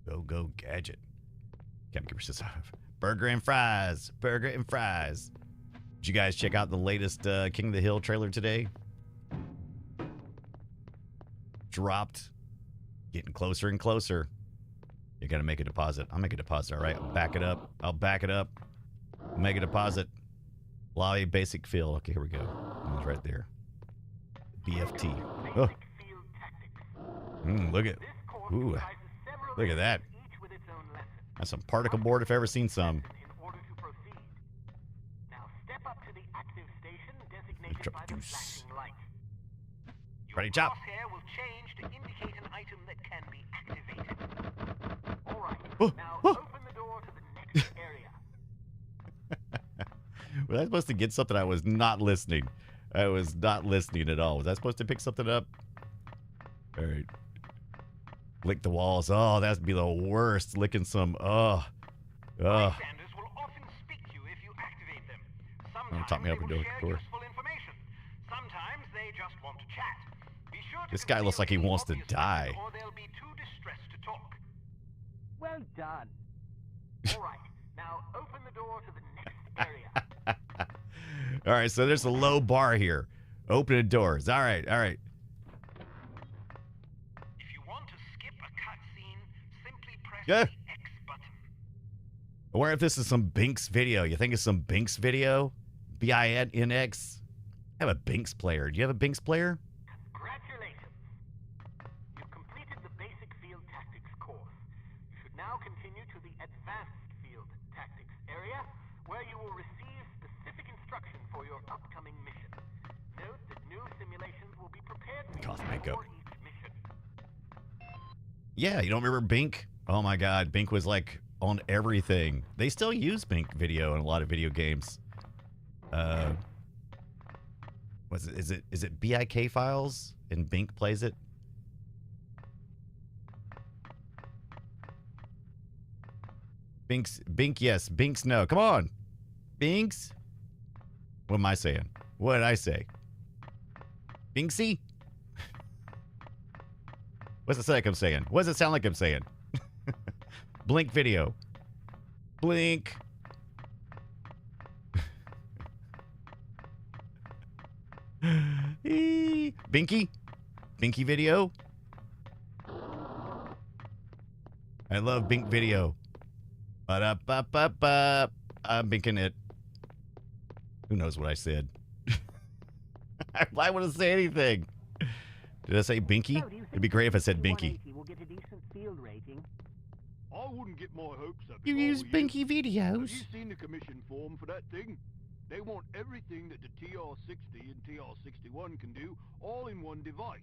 Go gadget. Campkeeper says, burger and fries. Burger and fries. Did you guys check out the latest King of the Hill trailer today? Dropped. Getting closer and closer. You gotta make a deposit. I'll make a deposit, all right? I'll back it up. I'll make a deposit. Lobby basic field. Okay, here we go. It's right there. BFT. Oh. Look at that. That's some particle board if I've ever seen some. Ready, chop. Will change to indicate an item that can be activated. All right. Now open the door to the next area. Was I supposed to get something? I was not listening. I was not listening at all. Was I supposed to pick something up? All right. Lick the walls. Oh, that'd be the worst. Licking some. Oh. Bystanders will often speak to you if you activate them. Sometimes top me up they and will do it, share Corey. useful information. Sometimes they just want to chat. Be sure to This guy looks like he conceal wants to any obvious die. weapon, or they'll be too distressed to talk. Well done. All right, now open the door to the next area. All right, so there's a low bar here. Opening doors. All right, all right. If you want to skip a cutscene, simply press Yeah. the X button. I wonder if this is some Binks video. You think it's some Binks video? BINX? I have a Binks player. Do you have a Binks player? Congratulations. You've completed the basic field tactics course. You should now continue to the advanced field tactics area, where you will receive specific instruction for your upcoming mission. Note that new simulations will be prepared for Cough, you makeup. for each mission. Yeah, you don't remember Bink? Oh my God, Bink was like on everything. They still use Bink video in a lot of video games. Is it BIK files and Bink plays it? Bink yes, Binks no. Come on. Binks? What am I saying? What did I say? Binksy? What's it sound like I'm saying? What does it sound like I'm saying? Blink video. Blink. Binky? Binky video? I love Bink video. Ba-da-ba-ba-ba. I'm binking it. Who knows what I said? I wouldn't say anything. Did I say Binky? It'd be great if I said Binky. Will get a decent field rating. I wouldn't get my hopes up. You if I use were Binky Have videos? you seen the commission form for that thing? They want everything that the TR-60 and TR-61 can do, all in one device.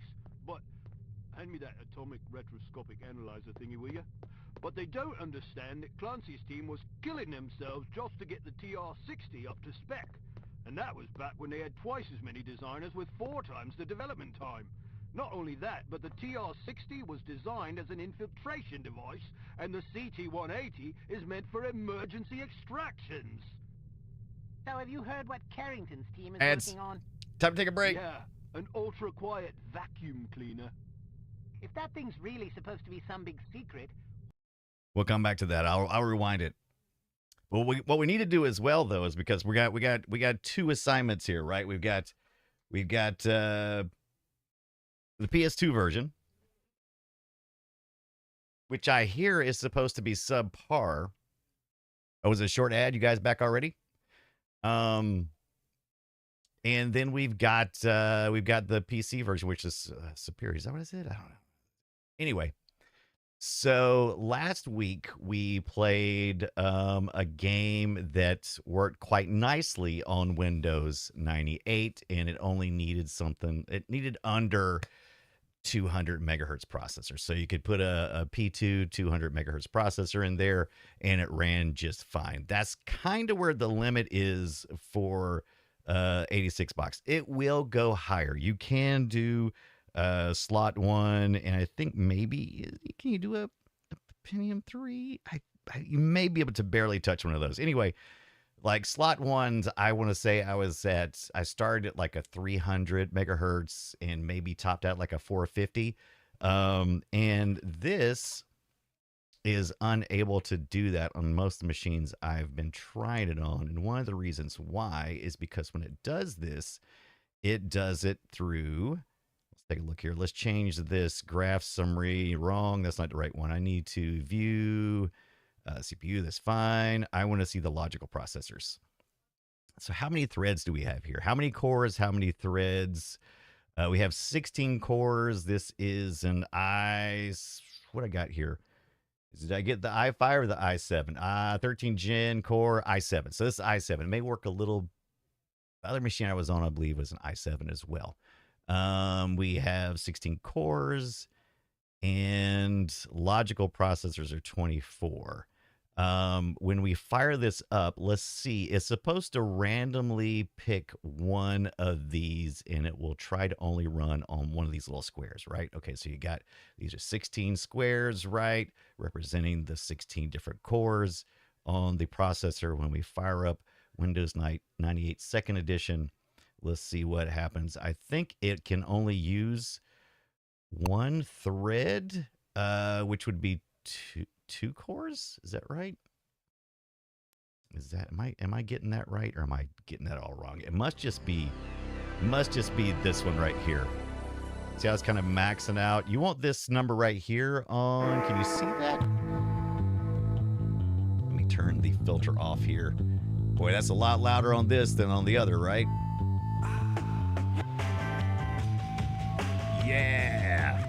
But, hand me that atomic retroscopic analyzer thingy, will ya? But they don't understand that Clancy's team was killing themselves just to get the TR-60 up to spec. And that was back when they had twice as many designers with 4 times the development time. Not only that, but the TR-60 was designed as an infiltration device, and the CT-180 is meant for emergency extractions. So have you heard what Carrington's team is Ads. working on? Time to take a break. Yeah, an ultra-quiet vacuum cleaner. If that thing's really supposed to be some big secret, We'll come back to that. I'll rewind it. Well, what we need to do as well though is because we got 2 assignments here, right? We've got the PS2 version, which I hear is supposed to be subpar. Oh, was it a short ad? You guys back already? And then we've got the PC version, which is superior. Is that what I said? I don't know. Anyway, so last week we played a game that worked quite nicely on Windows 98, and it only needed something. It needed under 200 megahertz processor. So you could put a P2 200 megahertz processor in there and it ran just fine. That's kind of where the limit is for 86 box. It will go higher. You can do slot 1, and I think maybe can you do a Pentium 3? You may be able to barely touch one of those. Anyway, like slot 1s, I want to say I started at like a 300 megahertz and maybe topped out like a 450. And this is unable to do that on most of the machines I've been trying it on. And one of the reasons why is because when it does this, it does it through, let's take a look here. Let's change this graph summary. Wrong. That's not the right one. I need to view CPU. That's fine. I want to see the logical processors. So how many threads do we have here? How many cores? How many threads? We have 16 cores. This is an what I got here? Did I get the i5 or the i7? 13 Gen core i7. So this is i7. It may work a little. The other machine I was on, I believe, was an i7 as well. We have 16 cores, and logical processors are 24. When we fire this up, let's see, it's supposed to randomly pick one of these and it will try to only run on one of these little squares, right? Okay, so you got, these are 16 squares, right? Representing the 16 different cores on the processor. When we fire up Windows 98 Second Edition, let's see what happens. I think it can only use one thread, which would be two cores. Is that right? Is that, am I getting that right, or am I getting that all wrong? It must just be this one right here. See how it's kind of maxing out? You want this number right here on, can you see that? Let me turn the filter off here. Boy, that's a lot louder on this than on the other, right? Yeah.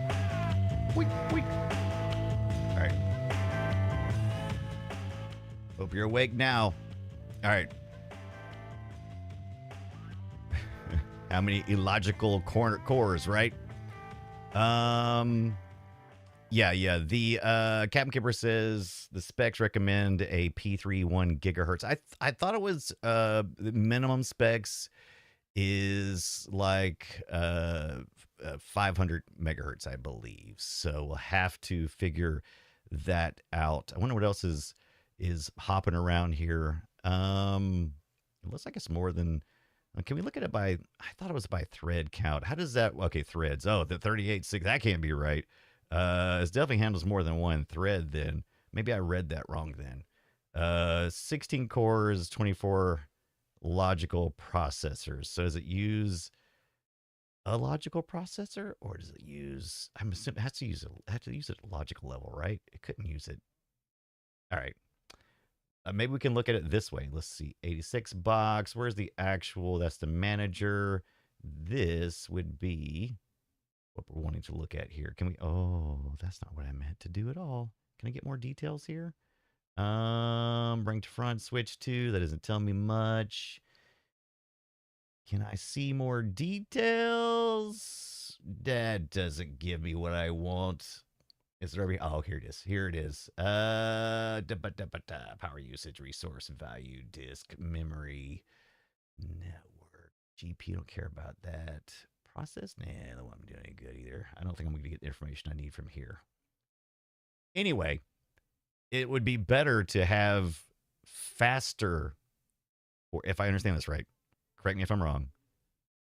Weak. All right. Hope you're awake now. All right. How many illogical cores, right? Yeah. The Captain Kipper says the specs recommend a P3 1 gigahertz. I thought it was the minimum specs is like 500 megahertz, I believe. So we'll have to figure that out. I wonder what else is hopping around here. It looks like it's more than. Can we look at it by? I thought it was by thread count. How does that? Okay, threads. Oh, the 38.6. That can't be right. It definitely handles more than one thread. Then maybe I read that wrong. Then 16 cores, 24 logical processors. So does it use a logical processor, or does it use? I'm assuming it has to use it at logical level, right? It couldn't use it. All right. Maybe we can look at it this way. Let's see. 86 box. Where's the actual? That's the manager. This would be what we're wanting to look at here. Can we? Oh, that's not what I meant to do at all. Can I get more details here? Bring to front, switch to. That doesn't tell me much. Can I see more details? That doesn't give me what I want. Is there every? Oh, here it is. Here it is. Power usage, resource value, disk, memory, network, GPU. Don't care about that. Process? Nah, I don't want to do any good either. I don't think I'm going to get the information I need from here. Anyway, it would be better to have faster, or if I understand this right, correct me if I'm wrong.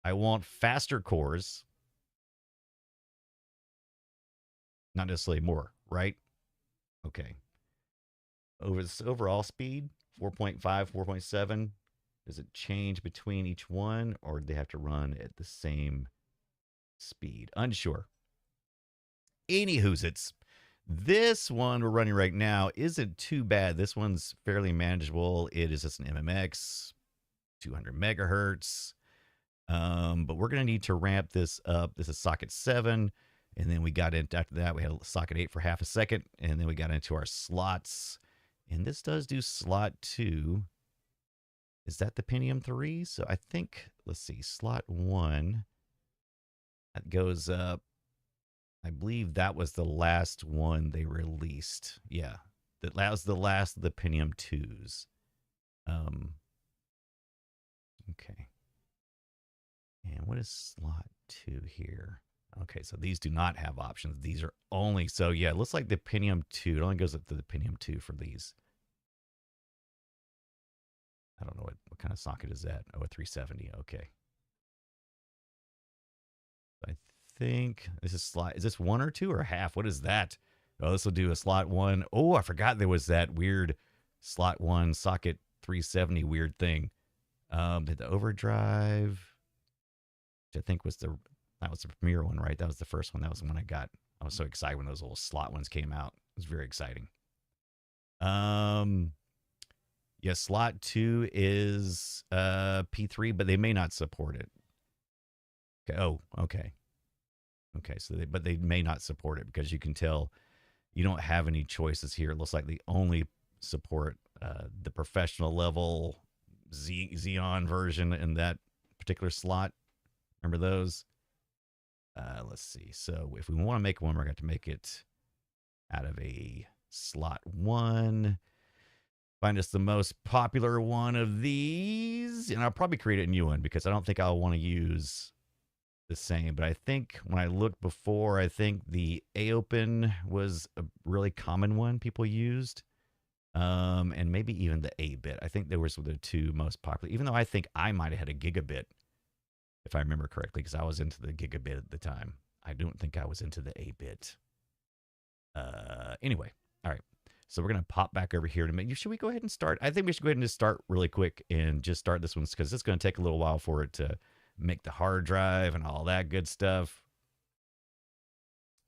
I want faster cores. Not necessarily more, right? Okay. Over this overall speed, 4.5, 4.7, does it change between each one, or do they have to run at the same speed? Unsure. Anywho's, this one we're running right now isn't too bad. This one's fairly manageable. It is just an MMX, 200 megahertz. But we're going to need to ramp this up. This is socket 7. And then we got into, after that, we had socket 8 for half a second. And then we got into our slots. And this does do slot 2. Is that the Pentium 3? So I think, let's see, slot 1. That goes up. I believe that was the last one they released. Yeah. That was the last of the Pentium 2s. Okay. And what is slot 2 here? Okay, so these do not have options. These are only, so yeah, it looks like the Pentium 2. It only goes up to the Pentium 2 for these. I don't know what kind of socket is that. Oh, a 370. Okay. I think this is slot. Is this 1 or 2 or half? What is that? Oh, this will do a slot 1. Oh, I forgot there was that weird slot 1 socket 370 weird thing. Did the overdrive, which I think was that was the premier one, right? That was the first one. That was the one I got. I was so excited when those little slot ones came out. It was very exciting. Yeah, slot 2 is P3, but they may not support it. Okay. Oh, okay. Okay, so but they may not support it because you can tell you don't have any choices here. It looks like they only support the professional level Xeon version in that particular slot. Remember those? Let's see. So if we want to make one, we're going to make it out of a slot 1. Find us the most popular one of these. And I'll probably create a new one because I don't think I'll want to use the same. But I think when I looked before, I think the A-Open was a really common one people used. And maybe even the 8-bit. I think they were the two most popular, even though I think I might have had a gigabit, if I remember correctly, because I was into the gigabit at the time. I don't think I was into the 8-bit. Anyway, all right. So we're going to pop back over here. Should we go ahead and start? I think we should go ahead and just start really quick and just start this one because it's going to take a little while for it to make the hard drive and all that good stuff.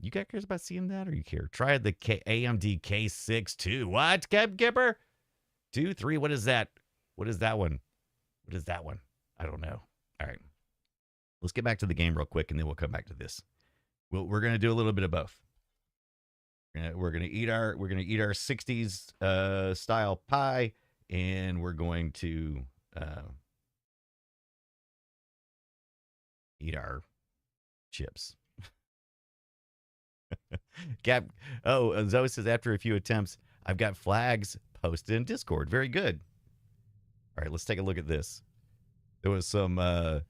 You guys care about seeing that, or you care? Try the AMD K6 too. What, Kipper? 2, 3. What is that? What is that one? What is that one? I don't know. All right, let's get back to the game real quick, and then we'll come back to this. We're gonna do a little bit of both. We're gonna eat our 60s style pie, and we're going to eat our chips. Zoe says, after a few attempts, I've got flags posted in Discord. Very good. All right, let's take a look at this. There was the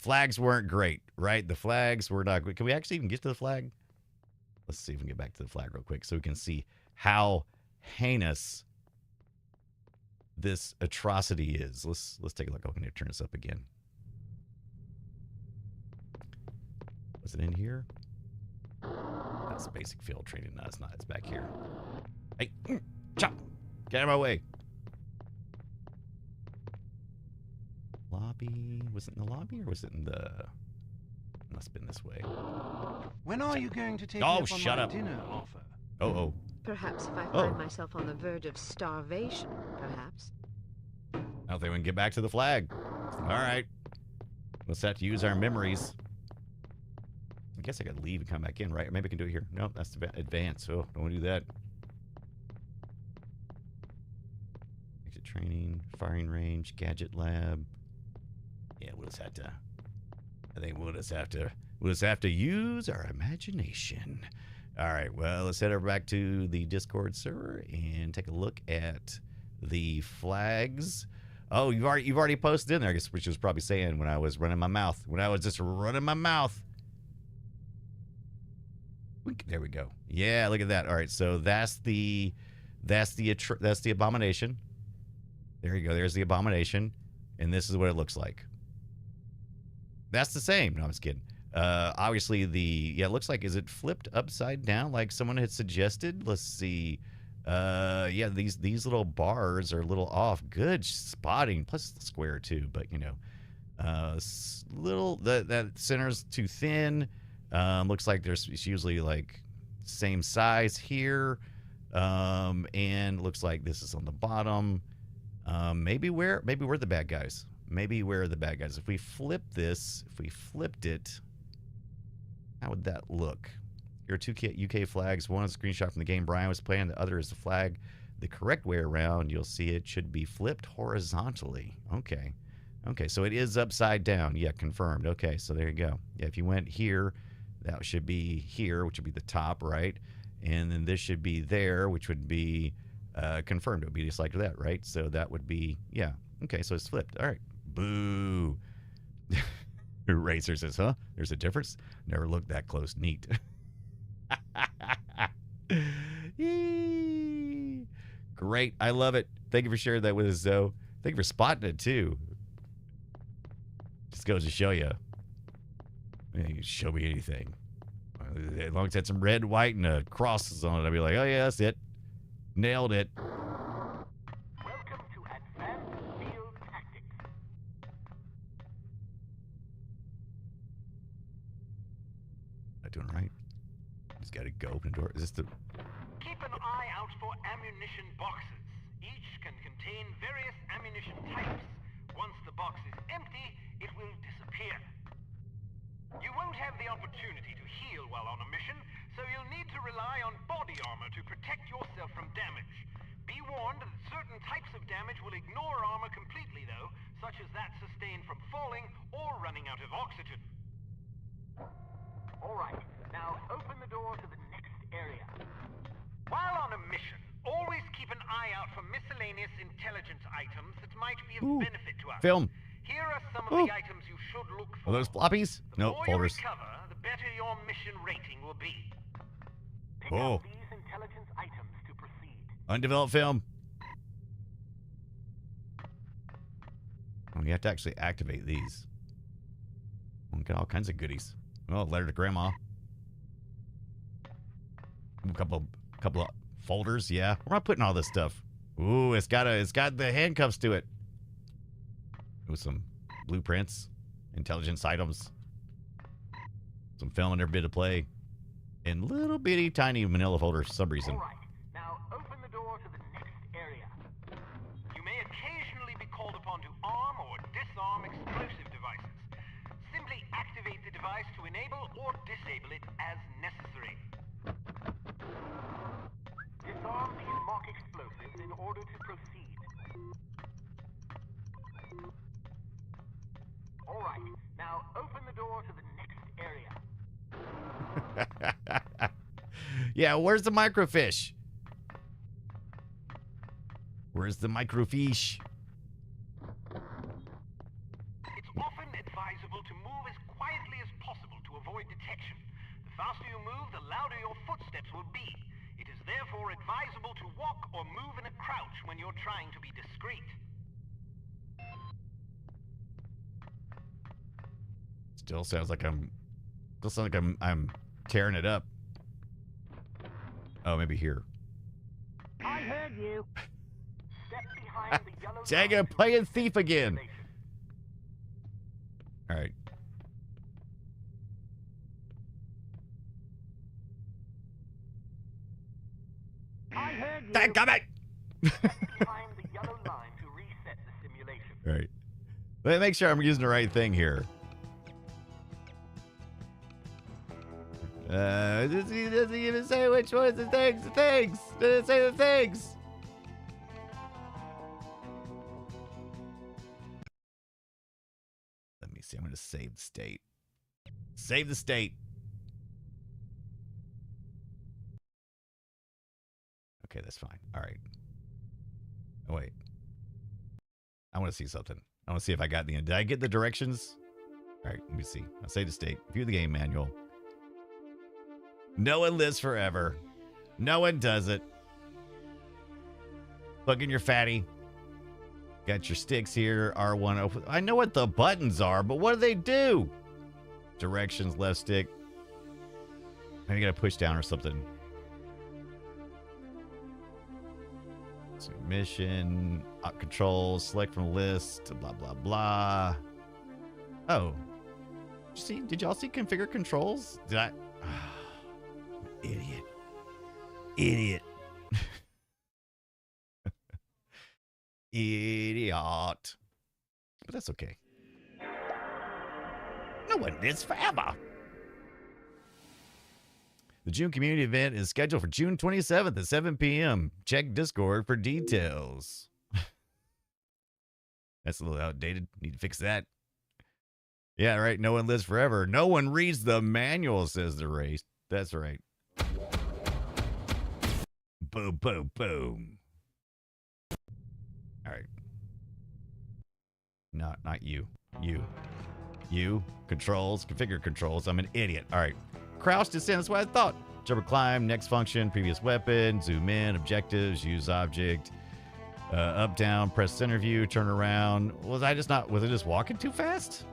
flags weren't great, right? The flags were not good. Can we actually even get to the flag? Let's see if we can get back to the flag real quick so we can see how heinous this atrocity is. Let's take a look. I'm going to turn this up again. Was it in here? That's basic field training. No, it's not. It's back here. Hey, chop! Get out of my way. Lobby. Was it in the lobby or was it in the... Must have been this way. When are you going to take me up on shut my up. Dinner offer? Oh. Perhaps if I find myself on the verge of starvation, perhaps. I don't think we can get back to the flag. All right. Let's have to use our memories. I guess I could leave and come back in, right? Maybe I can do it here. No, that's the advance. Oh, don't want to do that. Exit training, firing range, gadget lab. Yeah, we'll just have to. I think we'll just have to use our imagination. All right. Well, let's head over back to the Discord server and take a look at the flags. Oh, you've already posted in there. I guess which was probably saying when I was running my mouth. When I was just running my mouth. There we go. Yeah, look at that. All right, so that's the abomination. There you go. There's the abomination, and this is what it looks like. That's the same. No, I'm just kidding. Obviously, it looks like, is it flipped upside down like someone had suggested? Let's see. Yeah, these little bars are a little off. Good spotting. Plus the square too, but you know, that center's too thin. Looks like it's usually like same size here. And looks like this is on the bottom. Maybe we're the bad guys. Maybe we're the bad guys. If we flip this, if we flipped it, how would that look? Here are two UK flags. One is a screenshot from the game Brian was playing. The other is the flag the correct way around. You'll see it should be flipped horizontally. Okay. Okay, so it is upside down. Yeah, confirmed. Okay, so there you go. Yeah, if you went here, that should be here, which would be the top, right? And then this should be there, which would be confirmed. It would be just like that, right? So that would be, yeah. Okay, so it's flipped. All right. Boo. Racer says, huh? There's a difference? Never looked that close. Neat. Great. I love it. Thank you for sharing that with us, Zoe. Thank you for spotting it, too. Just goes to show you. You can show me anything. As long as it had some red, white, and crosses on it, I'd be like, oh, yeah, that's it. Nailed it. Welcome to Advanced Field Tactics. Not doing right. Just got to go open the door. Is this the... Keep an eye out for ammunition boxes. Each can contain various ammunition types. Once the box is empty, it will disappear. You won't have the opportunity to heal while on a mission, so you'll need to rely on body armor to protect yourself from damage. Be warned that certain types of damage will ignore armor completely, though, such as that sustained from falling or running out of oxygen. All right, now open the door to the next area. While on a mission, out for miscellaneous intelligence items that might be of benefit to us. Film. Here are some of the items you should look for. Are those floppies? The No, more folders. you recover, the better your mission rating will be. Pick up these intelligence items to proceed. Undeveloped film. Oh, you have to actually activate these. We got all kinds of goodies. Oh, letter to grandma. A couple of folders. Yeah, we're not putting all this stuff. Ooh, it's got the handcuffs to it. With some blueprints, intelligence items, some film and every bit of play, and little bitty tiny manila folders for some reason. All right, now open the door to the next area. You may occasionally be called upon to arm or disarm explosive devices. Simply activate the device to enable or disable it as necessary. Disarm these mock explosives in order to proceed. All right, now open the door to the next area. Yeah, where's the microfish? Where's the microfiche? It's often advisable to move as quietly as possible to avoid detection. The faster you move, the louder your footsteps will be. It is therefore advisable to walk or move in a crouch when you're trying to be discreet. Still sounds like I'm tearing it up. Oh, maybe here. I heard you. Step behind the yellow Dang it, playing thief again. All right. I heard you. Dang it! Behind the yellow line to reset the simulation. All right. Let me make sure I'm using the right thing here. He doesn't even say which one's the things. Doesn't say the things. Let me see. I'm going to save the state. Save the state. Okay, that's fine. All right. Oh, wait. I want to see something. I want to see if I got the... Did I get the directions? All right, let me see. I'll save the state. View the game manual. No one lives forever. No one does it. Plug in your fatty. Got your sticks here. R1. Open. I know what the buttons are, but what do they do? Directions, left stick. Maybe you got to push down or something. Mission, controls, select from list, blah, blah, blah. Oh. Did y'all see configure controls? Did I? Idiot. Idiot. But that's okay. No one lives forever. The June community event is scheduled for June 27th at 7 p.m. Check Discord for details. That's a little outdated. Need to fix that. Yeah, right. No one lives forever. No one reads the manual, says the race. That's right. Boom, boom, boom. All right. Not you. You. Controls. Configure controls. I'm an idiot. All right. Crouch descend. That's what I thought. Jump or climb. Next function. Previous weapon. Zoom in. Objectives. Use object. Up, down. Press center view. Turn around. Was it just walking too fast?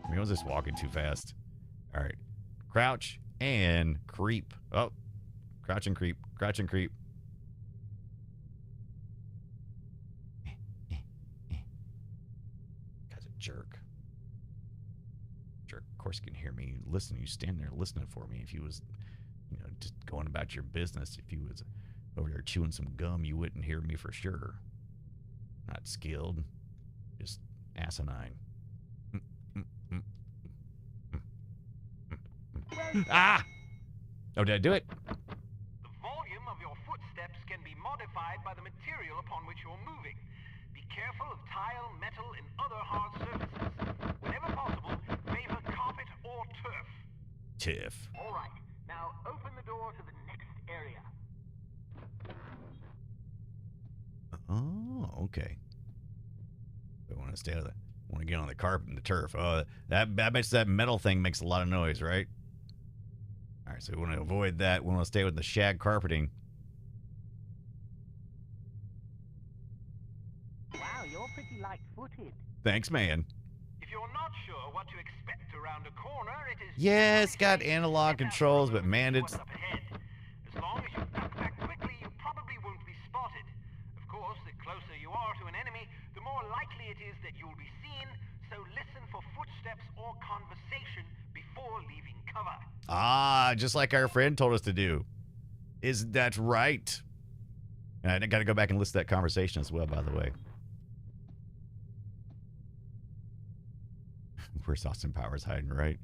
I mean, I was just walking too fast. All right. Crouch and creep. Oh. Crouch and creep. Crouch and creep. Guy's a jerk. Jerk. Of course, you can hear me. Listen, you stand there listening for me. If you was, just going about your business, if you was over there chewing some gum, you wouldn't hear me for sure. Not skilled. Just asinine. Ah! Oh, did I do it? The volume of your footsteps can be modified by the material upon which you're moving. Be careful of tile, metal, and other hard surfaces. Whenever possible, favor carpet or turf. Tiff. All right, now open the door to the next area. okay. I want to stay on the. Want to get on the carpet and the turf. Oh, that makes that metal thing makes a lot of noise, right? All right, so we want to avoid that. We want to stay with the shag carpeting. Wow, you're pretty light-footed. Thanks, man. If you're not sure what to expect around a corner, it is... Yeah, it's got analog controls, but man, it's... As long as you duck back quickly, you probably won't be spotted. Of course, the closer you are to an enemy, the more likely it is that you'll be seen, so listen for footsteps or conversation before leaving cover. Ah, just like our friend told us to do. Is that right? And I got to go back and listen to that conversation as well, by the way. Where's Austin Powers hiding, right?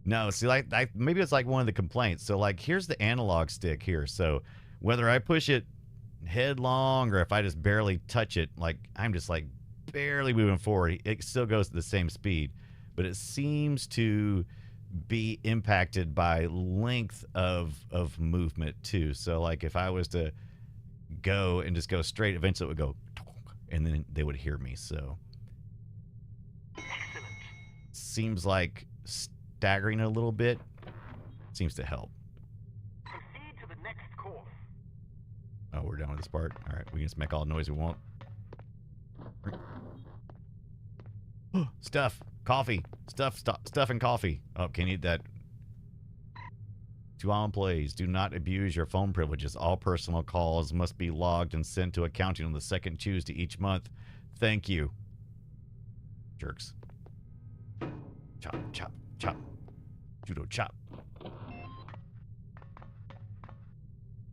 No, see, like maybe it's like one of the complaints. So, like, here's the analog stick here. So, whether I push it headlong or if I just barely touch it, like, I'm just, like, barely moving forward, it still goes at the same speed. But it seems to be impacted by length of movement, too. So, like, if I was to go and just go straight, eventually it would go, and then they would hear me, so... Seems like staggering a little bit seems to help. Proceed to the next course. Oh, we're done with this part. All right, we can just make all the noise we want. Stuff, coffee, stuff and coffee. Oh, can you eat that? To all employees, do not abuse your phone privileges. All personal calls must be logged and sent to accounting on the second Tuesday each month. Thank you. Jerks. Chop, chop, chop. Judo chop.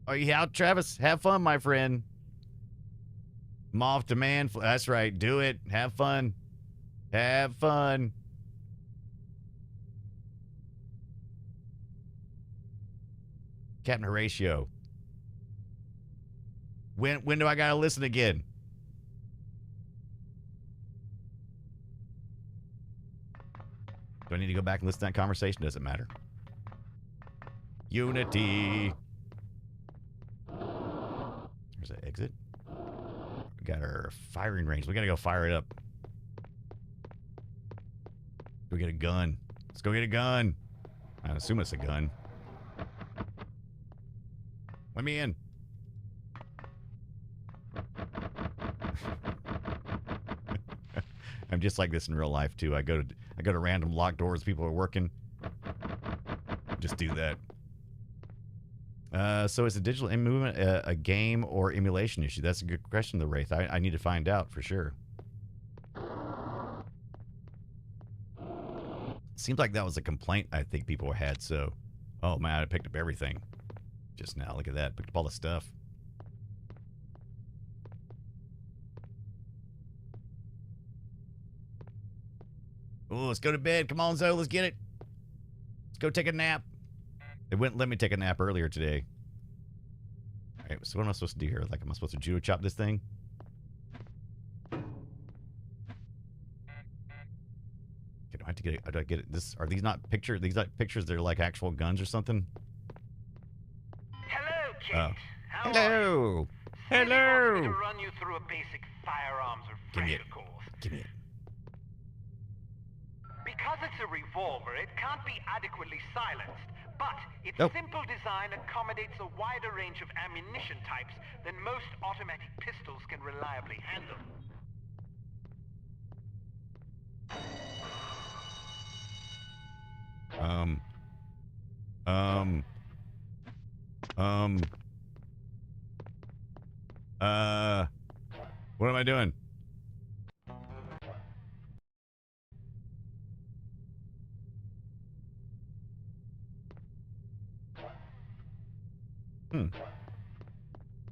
Are you out, Travis? Have fun, my friend. Moth demand. That's right. Do it. Have fun. Have fun. Captain Horatio. When do I gotta listen again? Do I need to go back and listen to that conversation? Doesn't matter. Unity. There's an exit. We got our firing range. We gotta go fire it up. Go get a gun. Let's go get a gun. I assume it's a gun. Let me in. I'm just like this in real life too. I go to random locked doors. People are working. Just do that. So is the digital in movement a game or emulation issue? That's a good question, the Wraith. I need to find out for sure. Seems like that was a complaint I think people had. So, oh man, I picked up everything just now. Look at that. Picked up all the stuff. Oh, let's go to bed. Come on, Zoe. Let's get it. Let's go take a nap. They wouldn't let me take a nap earlier today. All right, so what am I supposed to do here? Like, am I supposed to judo chop this thing? Okay, do I have to get it? Do I get it? This, are these not pictures? These not pictures? They're like actual guns or something? Hello, Kate. How are you? Hello. Hello. Hello. To run you through a basic firearms refresher course. Give me it. Because it's a revolver, it can't be adequately silenced. But its simple design accommodates a wider range of ammunition types than most automatic pistols can reliably handle. What am I doing?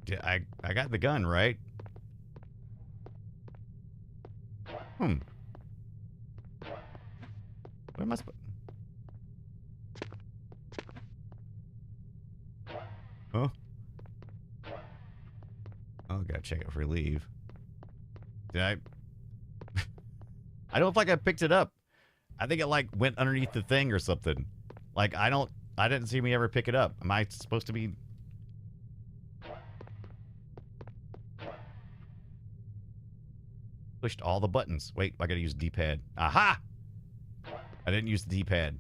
Yeah, I got the gun, right? What am I supposed... Huh? Oh, gotta check it for leave. Did I... I don't feel like I picked it up. I think it, like, went underneath the thing or something. Like, I didn't see me ever pick it up. Am I supposed to be... Pushed all the buttons. Wait, I gotta use the D-pad. Aha! I didn't use the D-pad.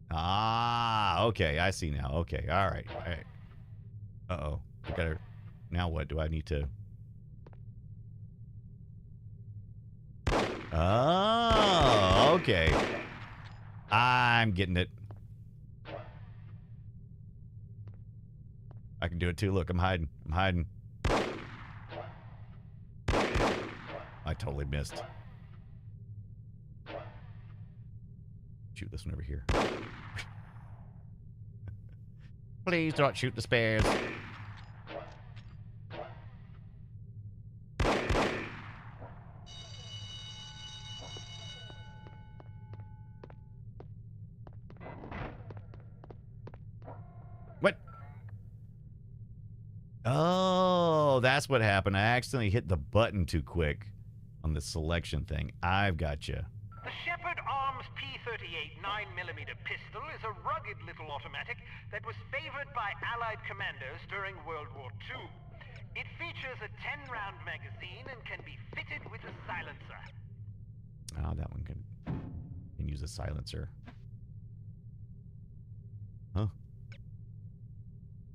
Ah, okay. I see now. Okay. All right. All right. Uh-oh. I gotta... Now what? Do I need to... Oh, okay. I'm getting it. I can do it too. Look, I'm hiding. I'm hiding. I totally missed. Shoot this one over here. Please don't shoot the spares. What? Oh, that's what happened. I accidentally hit the button too quick on the selection thing. I've got you. The Shepherd Arms P38 9mm pistol is a rugged little automatic that was favored by Allied commandos during World War II. It features a 10-round magazine and can be fitted with a silencer. Oh, that one can use a silencer. Huh?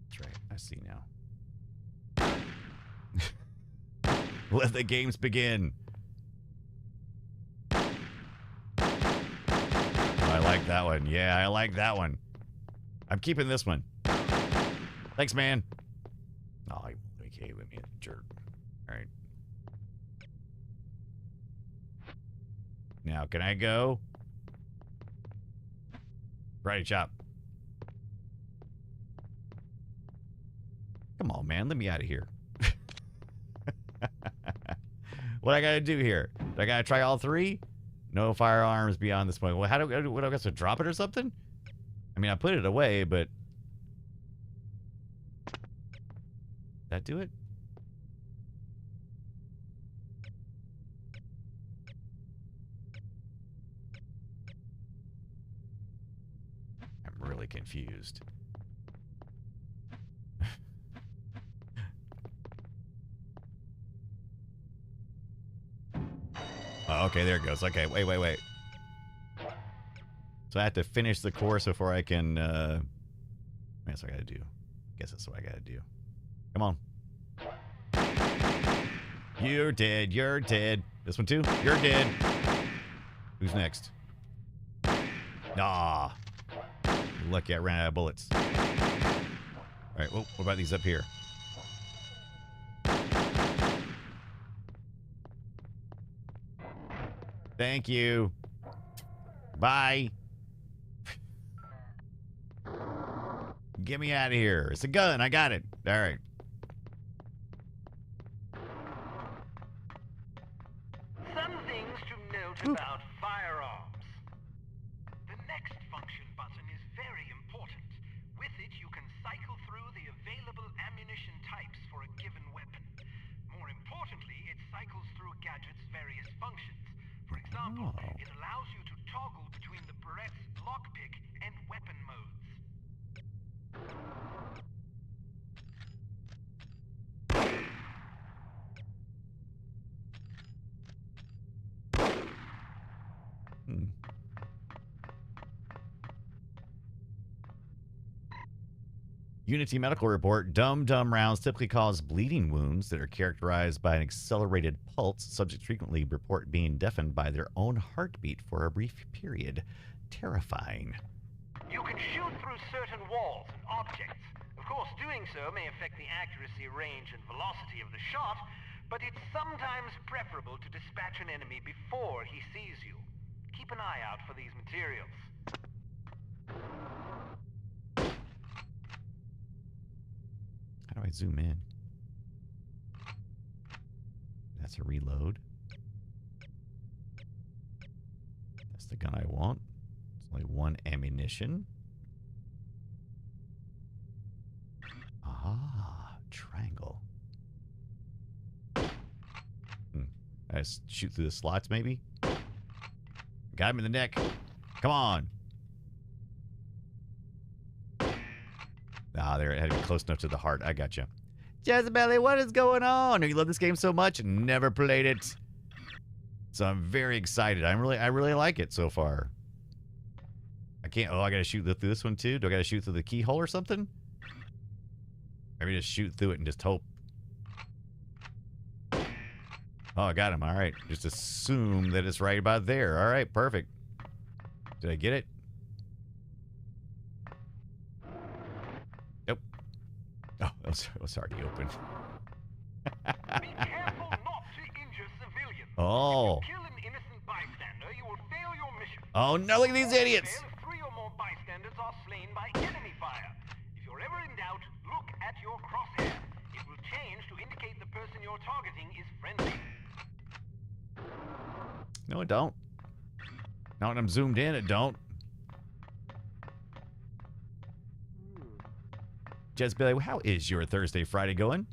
That's right. I see now. Let the games begin. I like that one. Yeah, I like that one. I'm keeping this one. Thanks, man. Oh, okay, let me hit the jerk. All right. Now, can I go? Karate chop. Come on, man. Let me out of here. What I gotta do here? Do I gotta try all three? No firearms beyond this point. Well, how do I got to drop it or something? I mean, I put it away, but that do it? I'm really confused. Oh, okay, there it goes. Okay, wait. So I have to finish the course before I can, that's what I gotta do. Guess that's what I gotta do. Come on. You're dead. You're dead. This one too? You're dead. Who's next? Nah. Lucky I ran out of bullets. All right, well, what about these up here? Thank you. Bye. Get me out of here. It's a gun. I got it. All right. Some things to note about firearms. The next function button is very important. With it, you can cycle through the available ammunition types for a given weapon. More importantly, it cycles through gadget's various functions. For example, it allows you to toggle between the Berette's lockpick and weapon modes. Unity Medical Report. Dumb rounds typically cause bleeding wounds that are characterized by an accelerated pulse. Subjects frequently report being deafened by their own heartbeat for a brief period. Terrifying. You can shoot through certain walls and objects. Of course, doing so may affect the accuracy, range, and velocity of the shot, but it's sometimes preferable to dispatch an enemy before he sees you. Keep an eye out for these materials. How do I zoom in? That's a reload. That's the gun I want. It's only one ammunition. Ah, triangle. I just shoot through the slots, maybe? Got him in the neck. Come on. Ah, there. It had to be close enough to the heart. I got you. Jezebel, what is going on? You love this game so much? Never played it. So I'm very excited. I really like it so far. I can't. Oh, I gotta shoot through this one too. Do I gotta shoot through the keyhole or something? Maybe just shoot through it and just hope. Oh, I got him. All right. Just assume that it's right about there. All right, perfect. Did I get it? Nope. Oh, it was already open. Be careful not to injure civilians. Oh. If you kill an innocent bystander, you will fail your mission. Oh, no, look at these idiots. Fail if 3 or more bystanders are slain by enemy fire. If you're ever in doubt, look at your crosshair. It will change to indicate the person you're targeting is friendly. No, it don't. Not when I'm zoomed in, it don't. Jezebel, how is your Thursday, Friday going?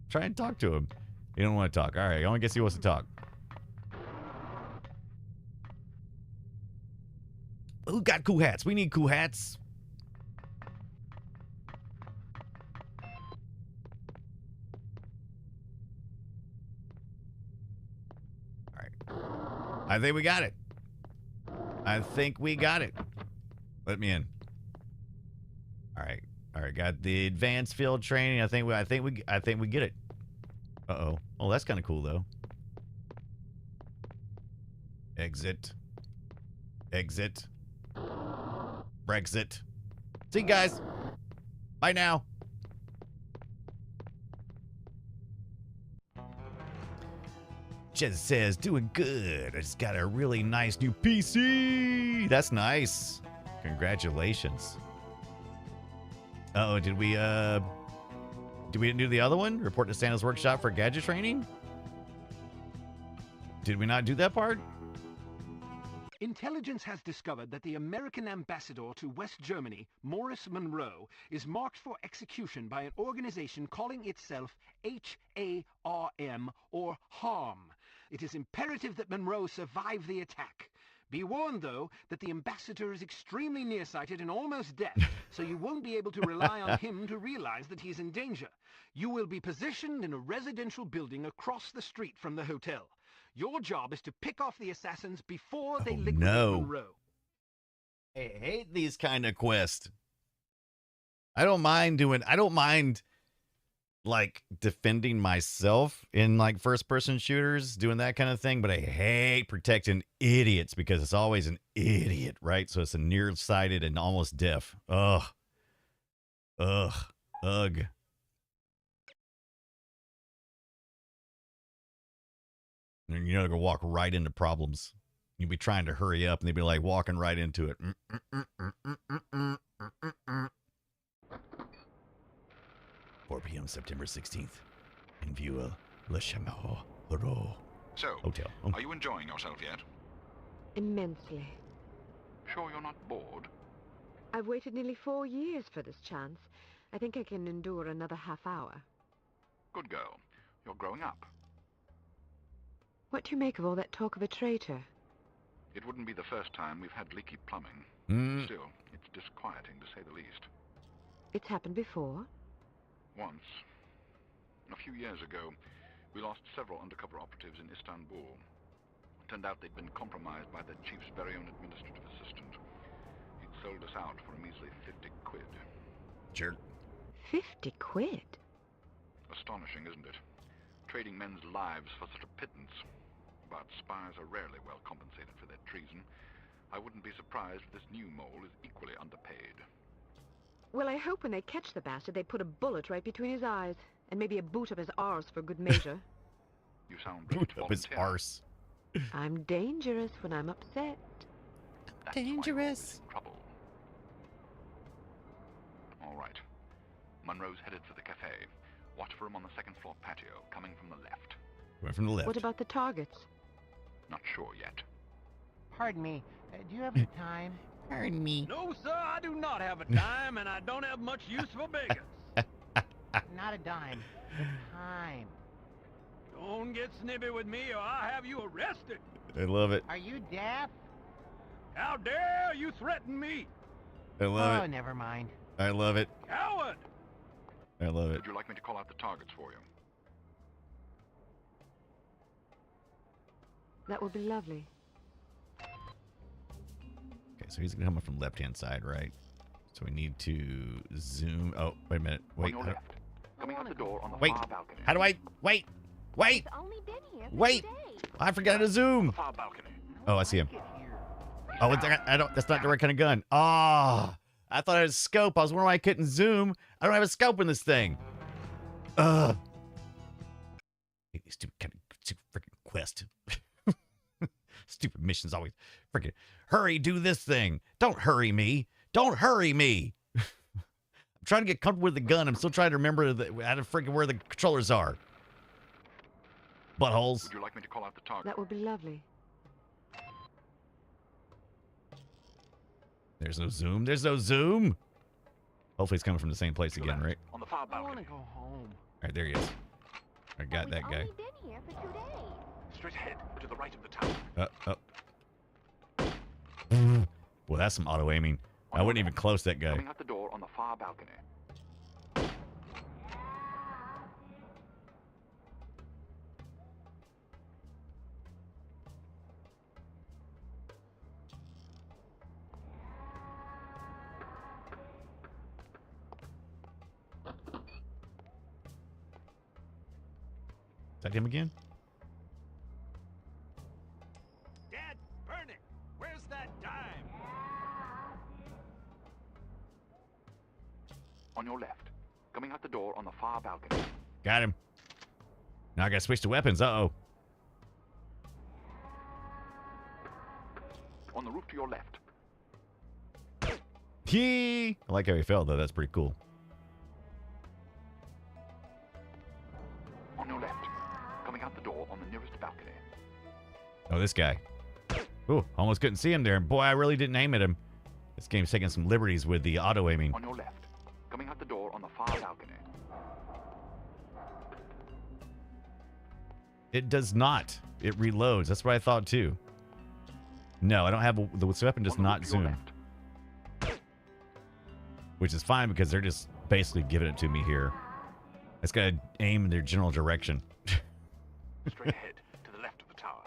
Try and talk to him. You don't want to talk. All right, I guess he wants to talk. Who got cool hats? We need cool hats. All right. I think we got it. I think we got it. Let me in. All right. All right. Got the advanced field training. I think we get it. Uh-oh. Oh, that's kind of cool though. Exit. Exit. Brexit. See you guys. Bye now. Jez says, doing good. I just got a really nice new PC. That's nice. Congratulations. Uh-oh, did we didn't do the other one? Report to Santa's workshop for gadget training? Did we not do that part? Intelligence has discovered that the American ambassador to West Germany, Morris Monroe, is marked for execution by an organization calling itself HARM, or HARM. It is imperative that Monroe survive the attack. Be warned, though, that the ambassador is extremely nearsighted and almost deaf, so you won't be able to rely on him to realize that he is in danger. You will be positioned in a residential building across the street from the hotel. Your job is to pick off the assassins before they liquidate Monroe. I hate these kind of quests. I don't mind like defending myself in like first person shooters, doing that kind of thing, but I hate protecting idiots because it's always an idiot, right? So it's a nearsighted and almost deaf. Ugh. Ugh. Ugh. And you're gonna walk right into problems. You'll be trying to hurry up and they'll be like walking right into it. 4 p.m. September 16th. In view of Le Chameau So, Hotel. Are you enjoying yourself yet? Immensely. Sure you're not bored? I've waited nearly 4 years for this chance. I think I can endure another half hour. Good girl. You're growing up. What do you make of all that talk of a traitor? It wouldn't be the first time we've had leaky plumbing. Still, it's disquieting to say the least. It's happened before? Once, a few years ago, we lost several undercover operatives in Istanbul. Turned out they'd been compromised by the chief's very own administrative assistant. He'd sold us out for a measly 50 quid. Jerk. 50 quid? Astonishing, isn't it? Trading men's lives for such a pittance. But spies are rarely well compensated for their treason. I wouldn't be surprised if this new mole is equally underpaid. Well, I hope when they catch the bastard, they put a bullet right between his eyes. And maybe a boot up his arse for good measure. You sound boot up his arse. I'm dangerous when I'm upset. That's dangerous. Why you're in trouble. All right. Monroe's headed for the cafe. Watch for him on the second floor patio, coming from the left. Went from the left. What about the targets? Not sure yet. Pardon me, do you have any time? Pardon me. No, sir, I do not have a dime, and I don't have much use for beggars. Not a dime. Time. Don't Don't get snippy with me or I'll have you arrested. I love it. Are you deaf? How dare you threaten me? I love it. Never mind. I love it. Coward! I love it. Would you like me to call out the targets for you? That would be lovely. Okay, so he's gonna come up from left-hand side, right? So we need to zoom. Oh, wait a minute. Wait. On your left. Coming out the door on the Wait. far balcony. How do I? Wait. Wait. I've only been here for Wait. 2 days. I forgot to zoom. Far balcony. Oh, I see him. Oh, I don't. That's not the right kind of gun. Ah, I thought I had a scope. I was wondering why I couldn't zoom. I don't have a scope in this thing. Ugh. Hey, these stupid freaking quest. Stupid missions always freaking hurry. Do this thing. Don't hurry me. Don't hurry me. I'm trying to get comfortable with the gun. I'm still trying to remember how to freaking where the controllers are. Buttholes. Would you like me to call out the target? That would be lovely. There's no zoom. There's no zoom. Hopefully it's coming from the same place again, right? On the far I want balcony. to go home. All right, there he is. I got that guy. We've only been here for 2 days. Straight ahead, to the right of the tower. Well, that's some auto aiming. I wasn't even close that guy. Coming out the door on the far balcony. Is that him again? Dad, burn it! Where's that dime? On your left. Coming out the door on the far balcony. Got him. Now I gotta switch to weapons. Uh-oh. On the roof to your left. I like how he fell, though. That's pretty cool. On your left. Coming out the door on the nearest balcony. Oh, this guy. Ooh, almost couldn't see him there. Boy, I really didn't aim at him. This game's taking some liberties with the auto aiming. On your left. Coming out the door on the far balcony. It does not. It reloads. That's what I thought, too. No, I don't have the weapon does not zoom. Which is fine because they're just basically giving it to me here. It's got to aim in their general direction. Straight ahead, to the left of the tower.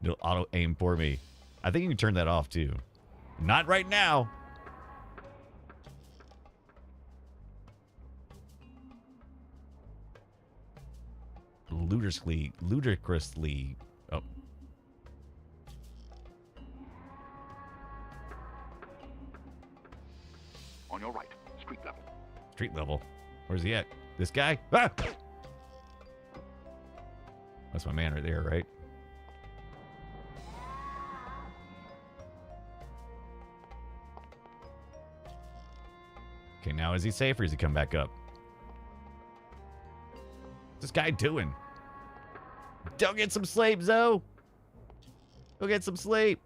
It'll auto aim for me. I think you can turn that off, too. Not right now. Ludicrously. Oh. On your right, street level. Street level. Where's he at? This guy? Ah! That's my man right there, right? Okay, now is he safe or is he come back up? What's this guy doing? Don't get some sleep, Zoe. Go get some sleep.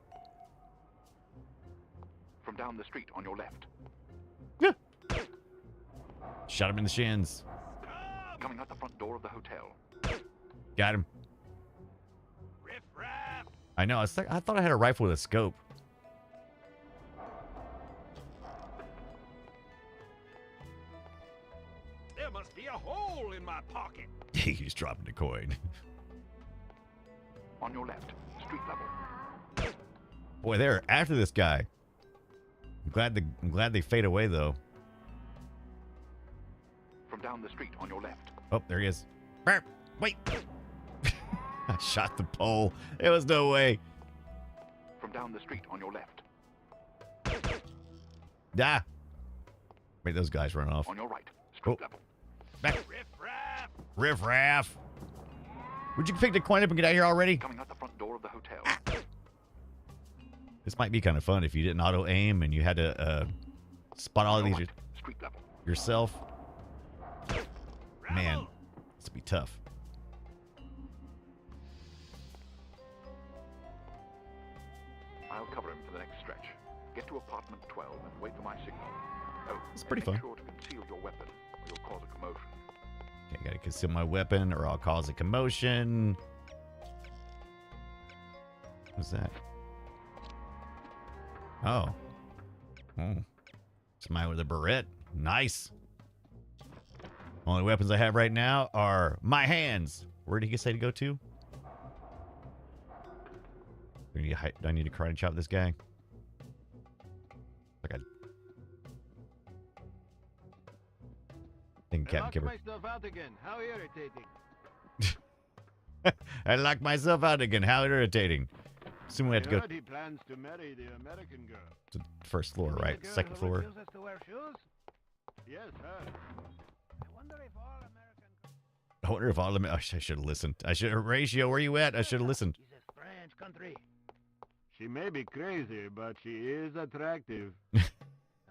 From down the street on your left. Shot him in the shins. Coming out the front door of the hotel. Got him. Riff raff! I know. I thought I had a rifle with a scope. There must be a hole in my pocket. He's dropping the coin. On your left, street level. Boy, they're after this guy. I'm glad they fade away though. From down the street on your left. Oh, there he is. Wait. I shot the pole. There was no way. From down the street on your left. Ah. Wait, those guys run off. On your right, street level. Back. Riff raff! Riff raff. Would you pick the coin up and get out of here already? Coming out the front door of the hotel. This might be kind of fun if you didn't auto aim and you had to spot all of these Street level. yourself. Man, this would be tough. I'll cover him for the next stretch. Get to apartment 12 and wait for my signal. Oh, It's pretty make fun. sure to conceal your weapon or you'll cause a commotion. Okay, I gotta conceal my weapon or I'll cause a commotion. What's that? Oh. Oh. Somebody with a beret. Nice. Only weapons I have right now are my hands. Where did he say to go to? Do I need to karate chop this guy? Like I think Captain Kipper. myself out again. How irritating. I locked myself out again. How irritating. Assume we have to go He plans to marry the American girl. to the first floor, right? Second floor. Refuses to wear shoes? Yes, her. I wonder if all American... I wonder if all of them. I should have listened. I should. Horatio, where you at? I should have listened. It's a strange country. She may be crazy, but she is attractive.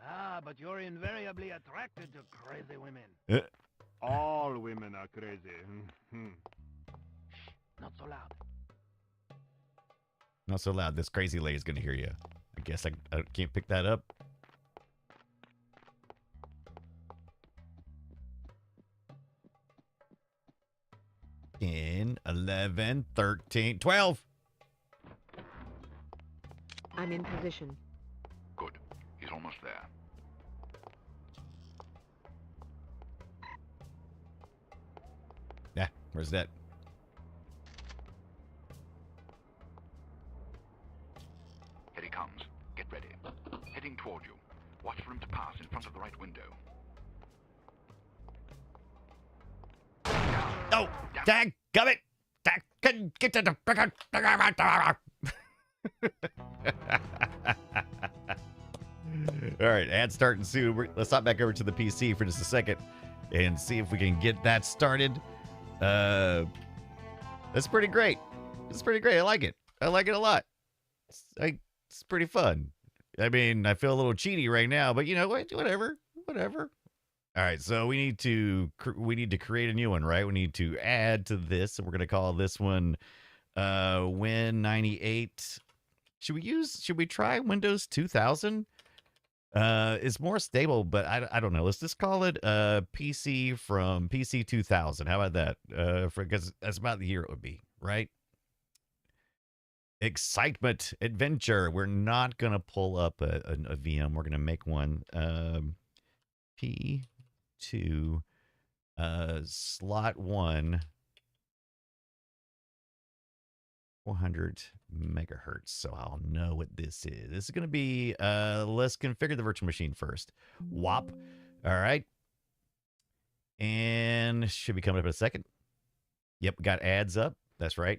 Ah, but you're invariably attracted to crazy women. All women are crazy. Not so loud. Not so loud. This crazy lady's gonna hear you. I guess I can't pick that up. 10, 11, 13, 12. I'm in position. Good. He's almost there. Yeah, where's that? Here he comes. Get ready. Heading toward you. Watch for him to pass in front of the right window. Oh, dang, gummit! Get to the... All right, ads starting soon. Let's hop back over to the PC for just a second and see if we can get that started. That's pretty great. It's pretty great. I like it. I like it a lot. It's pretty fun. I mean, I feel a little cheaty right now, but you know what? Whatever. All right, so we need to create a new one, right? We need to add to this, and we're gonna call this one Win98. Should we try Windows 2000? It's more stable, but I don't know. Let's just call it PC from PC 2000. How about that? Because that's about the year it would be, right? Excitement, adventure. We're not gonna pull up a VM. We're gonna make one. P2 slot 1 400 megahertz, so I'll know what this is. This is going to be let's configure the virtual machine first. WAP. All right, and should be coming up in a second. Yep, got ads up. That's right.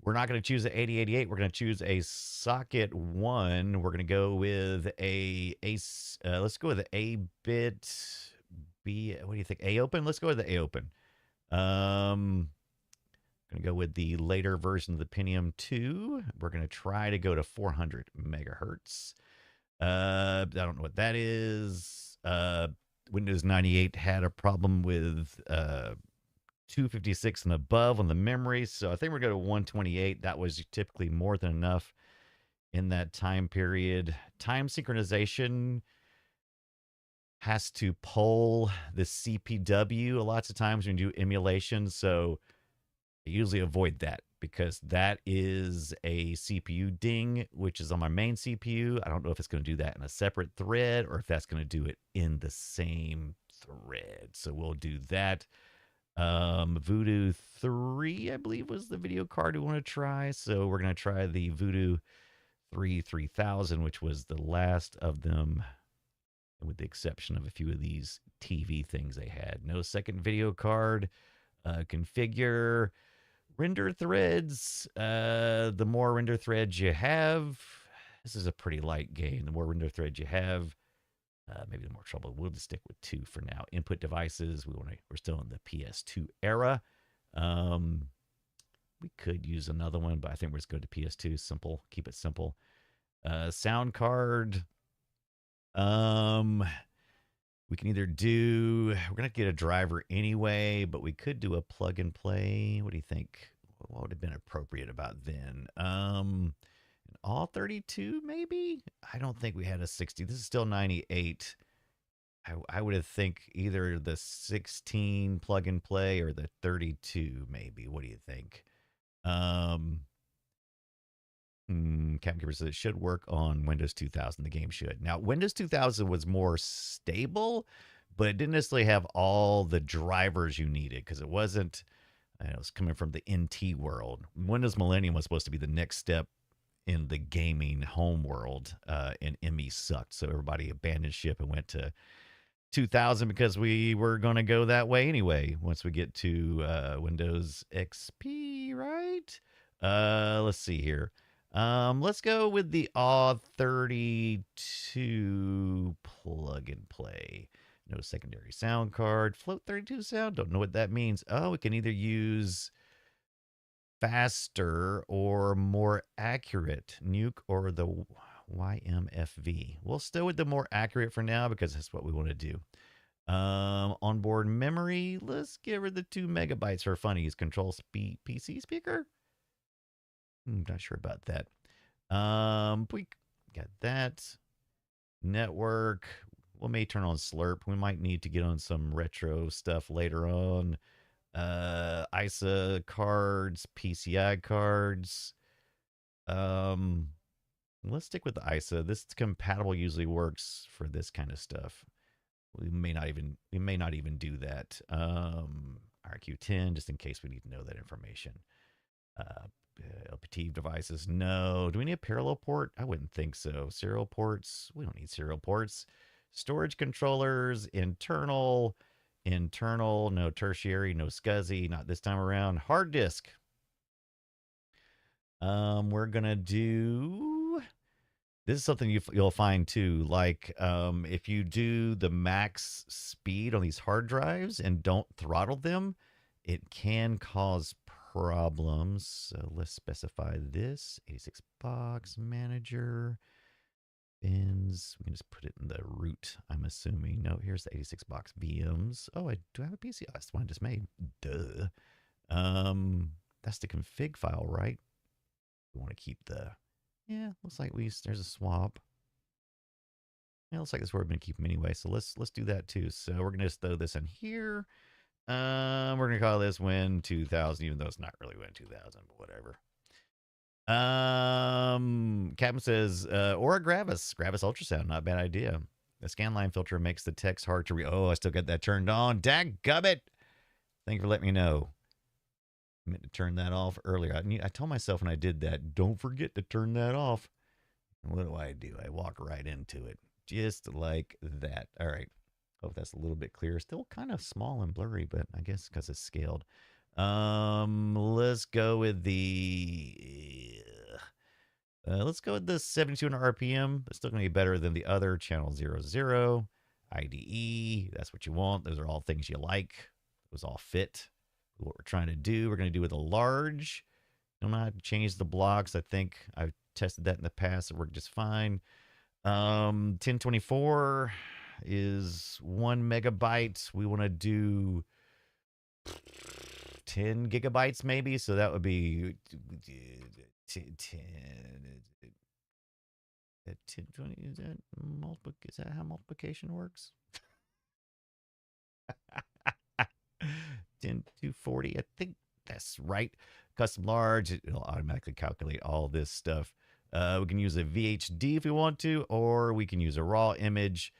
We're not going to choose the 8088. We're going to choose a socket 1. We're going to go with let's go with the A bit B. What do you think? A open? Let's go with the A open. Going to go with the later version of the Pentium 2. We're going to try to go to 400 megahertz. I don't know what that is. Windows 98 had a problem with 256 and above on the memory, so I think we're going to 128. That was typically more than enough in that time period. Time synchronization has to poll the CPW lots of times when you do emulation, so I usually avoid that because that is a CPU ding, which is on my main CPU. I don't know if it's going to do that in a separate thread or if that's going to do it in the same thread. So we'll do that. Voodoo 3, I believe, was the video card we want to try. So we're going to try the Voodoo 3 3000, which was the last of them, with the exception of a few of these TV things they had. No second video card. Configure render threads. The more render threads you have, this is a pretty light game. The more render threads you have, maybe the more trouble. We'll just stick with 2 for now. Input devices. We're still in the PS2 era. We could use another one, but I think we're just going to PS2. Simple. Keep it simple. Sound card. We can either do, we're going to get a driver anyway, but we could do a plug and play. What do you think? What would have been appropriate about then? All 32 maybe? I don't think we had a 60. This is still 98. I would have think either the 16 plug and play or the 32 maybe. What do you think? Captain Keeper says it should work on Windows 2000. The game should. Now, Windows 2000 was more stable, but it didn't necessarily have all the drivers you needed because it wasn't, it was coming from the NT world. Windows Millennium was supposed to be the next step in the gaming home world, and ME sucked. So everybody abandoned ship and went to 2000 because we were going to go that way anyway once we get to Windows XP, right? Let's see here. Let's go with the AW32 plug and play. No secondary sound card. Float 32 sound. Don't know what that means. Oh, we can either use faster or more accurate nuke or the YMFV. We'll stay with the more accurate for now because that's what we want to do. Onboard memory. Let's give her the 2 megabytes for funnies. Control PC speaker. Not sure about that. We got that. Network. We may turn on Slurp. We might need to get on some retro stuff later on. ISA cards, PCI cards. Let's stick with the ISA. This compatible usually works for this kind of stuff. We may not even do that. RQ10, just in case we need to know that information. Operative devices, no. Do we need a parallel port? I wouldn't think so. Serial ports, we don't need serial ports. Storage controllers, internal, no tertiary, no SCSI, not this time around. Hard disk. We're gonna do. This is something you'll find too. Like if you do the max speed on these hard drives and don't throttle them, it can cause problems. So let's specify this 86 box manager bins. We can just put it in the root, I'm assuming. No, here's the 86 box VMs. Oh, I do have a PC. Oh, that's the one I just made. Duh. That's the config file, right? We want to keep the. Yeah, looks like there's a swap. Yeah, looks like that's where we're going to keep them anyway. So let's do that too. So we're going to just throw this in here. We're going to call this Win 2000, even though it's not really Win 2000, but whatever. Captain says, or a Gravis ultrasound, not a bad idea. The scanline filter makes the text hard to read. Oh, I still got that turned on. Dadgummit. Thank you for letting me know. I meant to turn that off earlier. I told myself when I did that, don't forget to turn that off. And what do? I walk right into it. Just like that. All right. Hope that's a little bit clearer. Still kind of small and blurry, but I guess because it's scaled. Let's go with the 7200 RPM. It's still going to be better than the other channel 00. IDE. That's what you want. Those are all things you like. Those all fit what we're trying to do. We're going to do with a large. Don't know how to change the blocks. I think I've tested that in the past. It worked just fine. 1024 is 1 megabyte. We want to do 10 gigabytes maybe. So that would be 10, 20. Is that how multiplication works? 10 to 40. I think that's right. Custom large. It'll automatically calculate all this stuff. We can use a VHD if we want to, or we can use a raw image.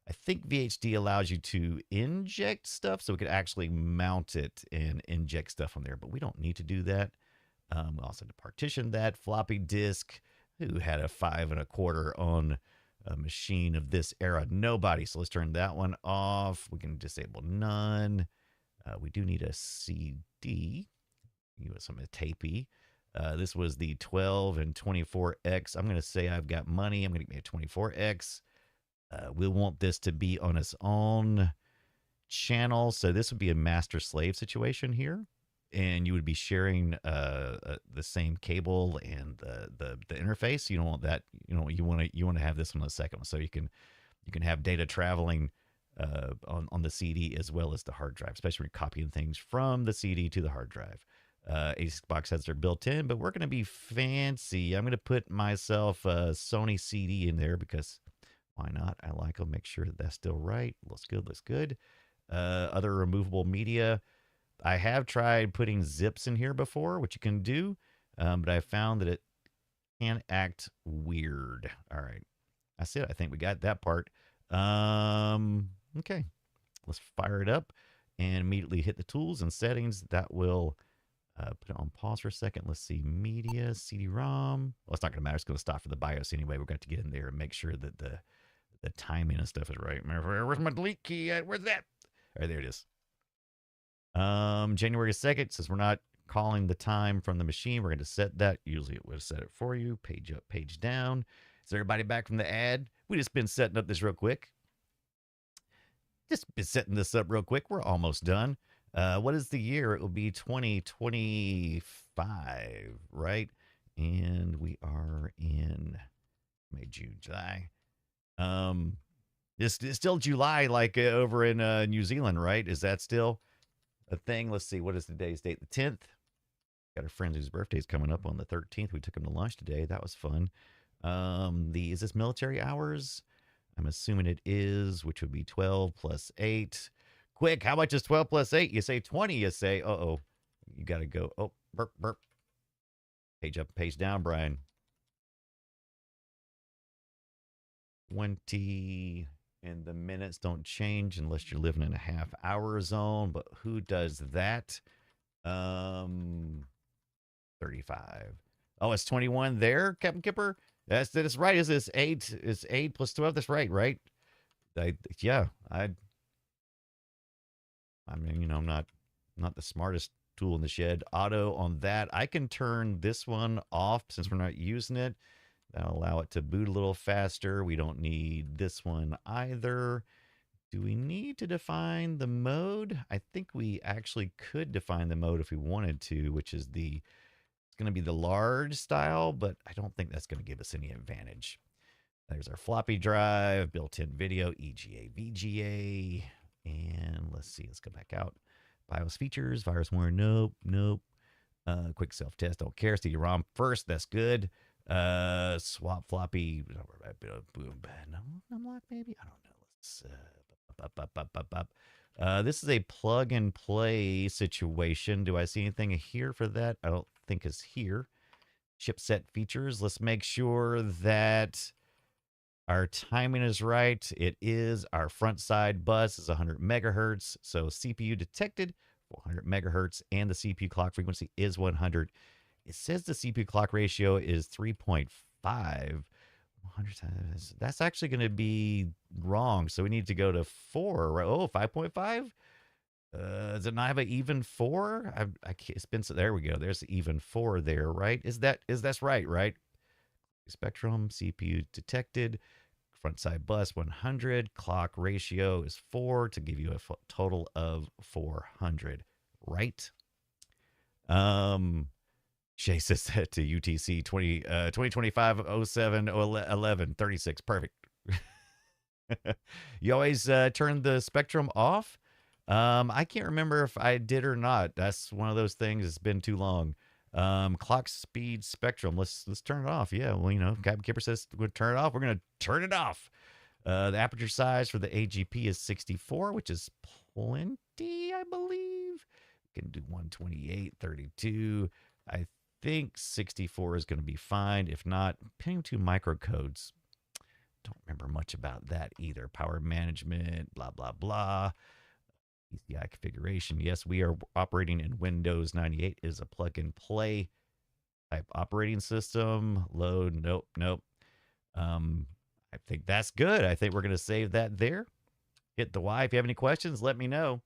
I think VHD allows you to inject stuff, so we could actually mount it and inject stuff on there, but we don't need to do that. We also had to partition that. Floppy disk. Who had a 5 1/4 on a machine of this era? Nobody. So let's turn that one off. We can disable none. We do need a CD. You want some tapey. This was the 12 and 24X. I'm going to say I've got money. I'm going to get me a 24X. We'll want this to be on its own channel. So this would be a master-slave situation here. And you would be sharing the same cable and the interface. You don't want that. You want to have this on the second one, so you can have data traveling on the CD as well as the hard drive, especially when you're copying things from the CD to the hard drive. 86 box heads are built in, but we're going to be fancy. I'm going to put myself a Sony CD in there because why not? I like them. Make sure that's still right. Looks good. Looks good. Other removable media. I have tried putting zips in here before, which you can do, but I found that Can act weird. All right. That's it. I think we got that part. Okay. Let's fire it up and immediately hit the tools and settings. That will put it on pause for a second. Let's see. Media, CD-ROM. Well, it's not going to matter. It's going to stop for the BIOS anyway. We've got to get in there and make sure that the timing and stuff is right. Where's my delete key at? Where's that? All right, there it is. January 2nd, since we're not calling the time from the machine, we're going to set that. Usually it would set it for you. Page up, page down. Is everybody back from the ad? We just been setting up this real quick. Just been setting this up real quick. We're almost done. What is the year? It will be 2025, right? And we are in May, June, July. It's still July, like over in New Zealand, right? Is that still a thing? Let's see. What is today's date? The 10th. Got a friend whose birthday's coming up on the 13th. We took him to lunch today. That was fun. Is this military hours? I'm assuming it is, which would be 12 plus 8. Quick, how much is 12 plus 8? You say 20, you say, uh-oh. You got to go. Oh, burp, burp. Page up, page down, Brian. 20, and the minutes don't change unless you're living in a half-hour zone, but who does that? 35. Oh, it's 21 there, Captain Kipper? That's right. Is this 8? Is 8 plus 12? That's right, right? I mean, you know, I'm not the smartest tool in the shed. Auto on that. I can turn this one off since we're not using it. That'll allow it to boot a little faster. We don't need this one either. Do we need to define the mode? I think we actually could define the mode if we wanted to, which is it's going to be the large style, but I don't think that's going to give us any advantage. There's our floppy drive, built-in video, EGA, VGA, and let's see, let's go back out. BIOS features, virus warning, nope. Quick self-test, don't care. CD-ROM first, that's good. Swap floppy, unlock maybe? I don't know. Let's this is a plug and play situation. Do I see anything here for that? I don't think it's here. Chipset features. Let's make sure that our timing is right. It is. Our front side bus is 100 megahertz. So CPU detected 400 megahertz, and the CPU clock frequency is 100. It says the CPU clock ratio is 3.5. 100 times. That's actually going to be wrong. So we need to go to 4. Right? Oh, 5.5? Does it not have an even 4? It's been so. There we go. There's the even 4 there, right? That's right? Spectrum, CPU detected, front side bus 100, clock ratio is 4 to give you a total of 400, right? Shay says that to UTC 2025 07 11 36. Perfect. You always turn the Spectrum off. I can't remember if I did or not. That's one of those things. It's been too long. Clock speed Spectrum. Let's turn it off. Yeah, well, you know, Captain Kipper says we're going to turn it off. We're going to turn it off. The aperture size for the AGP is 64, which is plenty, I believe. We can do 128, 32. I think 64 is going to be fine. If not, ping 2 microcodes. Don't remember much about that either. Power management, blah, blah, blah. PCI configuration. Yes, we are operating in Windows 98. It is a plug and play type operating system. Load. Nope. I think that's good. I think we're going to save that there. Hit the Y. If you have any questions, let me know.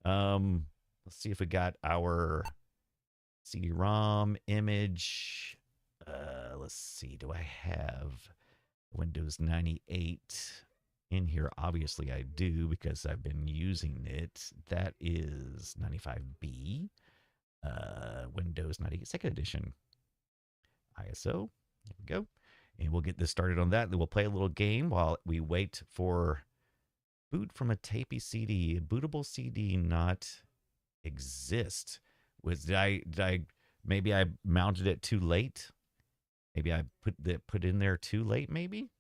Let's see if we got our CD-ROM image. Let's see. Do I have Windows 98 in here? Obviously, I do because I've been using it. That is 95B. Windows 98 2nd edition. ISO. There we go. And we'll get this started on that. Then we'll play a little game while we wait for boot from a tapey CD. Bootable CD not exist. Did I maybe I mounted it too late? Maybe I put in there too late, maybe?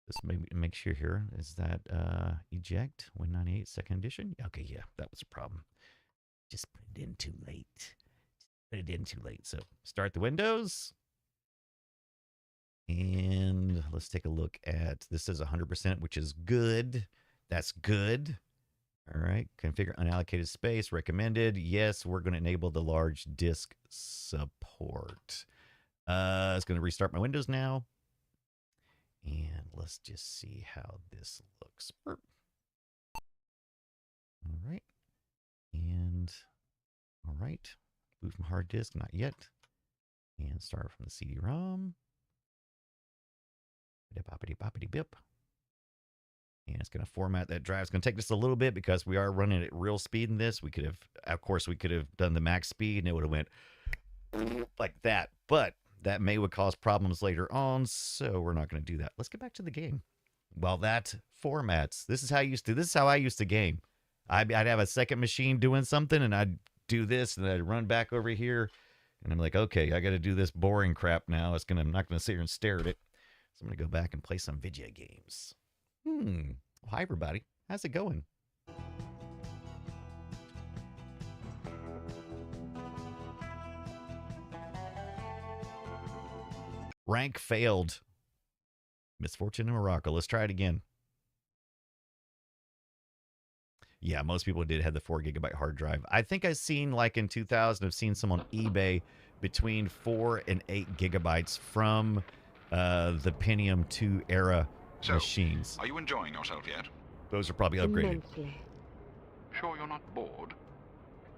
Just maybe make sure here. Is that eject Win98 2nd edition? Okay, yeah, that was a problem. Just put it in too late. So start the Windows. And let's take a look at, this says 100%, which is good. That's good. All right. Configure unallocated space. Recommended. Yes, we're going to enable the large disk support. It's going to restart my Windows now. And let's just see how this looks. All right. And all right. Boot from hard disk. Not yet. And start from the CD-ROM. Bip. And it's going to format that drive. It's going to take just a little bit because we are running at real speed in this. We could have, of course, we could have done the max speed and it would have went like that. But that would cause problems later on, so we're not going to do that. Let's get back to the game. Well, that formats. This is how I used to game. I'd have a second machine doing something, and I'd do this, and I'd run back over here, and I'm like, okay, I got to do this boring crap now. I'm not going to sit here and stare at it. So I'm going to go back and play some video games. Well, hi, everybody. How's it going? Rank failed. Misfortune in Morocco. Let's try it again. Yeah, most people did have the 4 GB hard drive. I think I've seen, like in 2000, I've seen some on eBay between 4 and 8 gigabytes from the Pentium 2 era machines. Are you enjoying yourself yet? Those are probably upgraded. Immensely. Sure you're not bored?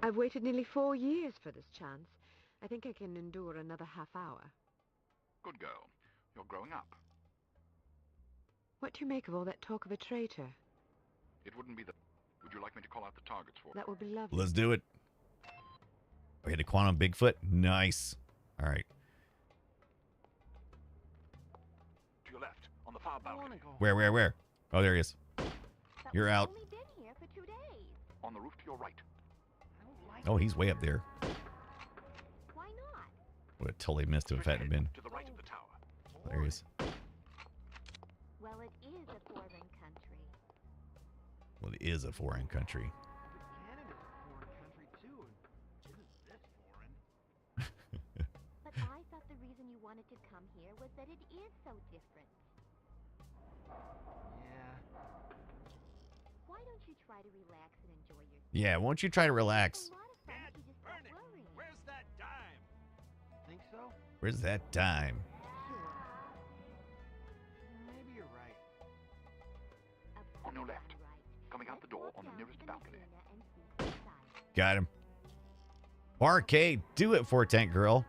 I've waited nearly 4 years for this chance. I think I can endure another half hour. Good girl. You're growing up. What do you make of all that talk of a traitor? It wouldn't be the... Would you like me to call out the targets for you? That would be lovely. Let's do it. We had a quantum Bigfoot. Nice. All right. To your left, on the far balcony. Where? Oh, there he is. You're out. Only been here for 2 days. On the roof to your right. Oh, he's way up there. Why not? Would have totally missed him if it hadn't been. To the right of the tower. There he is. Well, it is a foreign country. Well, it is a foreign country. Canada's a foreign country too, and isn't this foreign? But I thought the reason you wanted to come here was that it is so different. Yeah. Why don't you try to relax and enjoy yourself? Yeah, won't you try to relax? It's a lot of fun if you just stop worrying. Where's that dime? Think so? Where's that dime? Sure. Maybe you're right. Of On your course left. I'm right. Coming out the door Walk on the down nearest to balcony. marina and see inside. Got him. Arcade, do it for Tank Girl.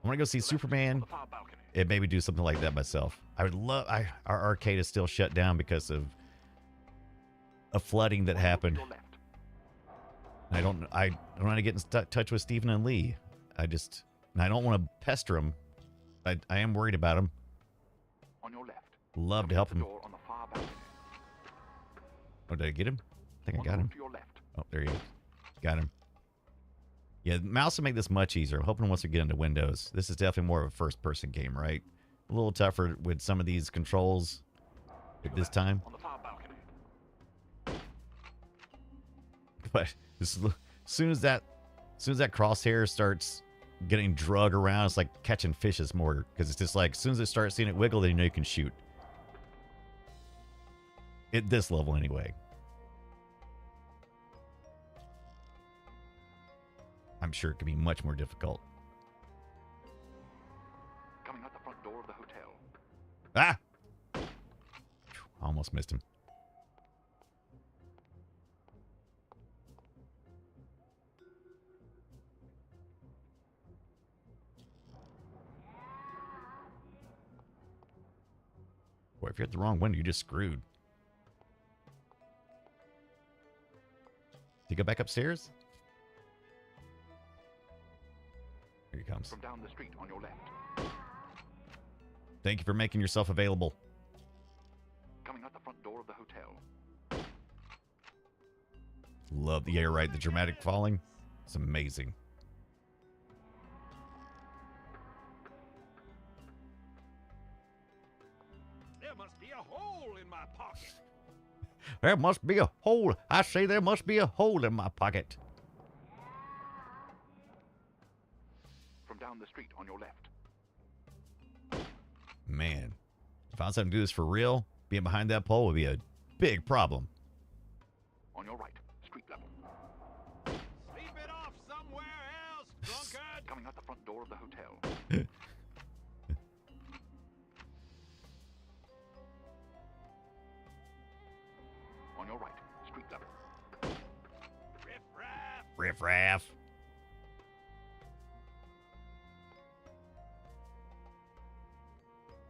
I want to go see Superman. The far balcony. And maybe do something like that myself. I would love. Our arcade is still shut down because of a flooding that happened. To your left. I don't want to get in touch with Stephen and Lee. I don't want to pester them. I am worried about them. On your left. Love to help The him. door on the far balcony. Oh, did I get him? I think I On got the him. roof to your left. Oh, there he is. Got him. Yeah, mouse will make this much easier. I'm hoping once we get into Windows. This is definitely more of a first-person game, right? A little tougher with some of these controls at this time. On the far balcony. But as soon as that crosshair starts getting drug around, it's like catching fishes more, because it's just like as soon as it starts seeing it wiggle, then you know you can shoot. At this level, anyway. I'm sure it could be much more difficult. Coming out the front door of the hotel. Ah! Almost missed him. Boy, if you hit the wrong window, you're just screwed. Did you go back upstairs? Here he comes. From down the street on your left. Thank you for making yourself available. Coming out the front door of the hotel. Love the air right, the dramatic falling. It's amazing. There must be a hole in my pocket. There must be a hole. I say there must be a hole in my pocket. From down the street on your left. Man, if I was having to do this for real, being behind that pole would be a big problem. On your right, street level. Sleep it off somewhere else, drunkard! Coming out the front door of the hotel. On your right, street level. Riff-raff! Riff-raff.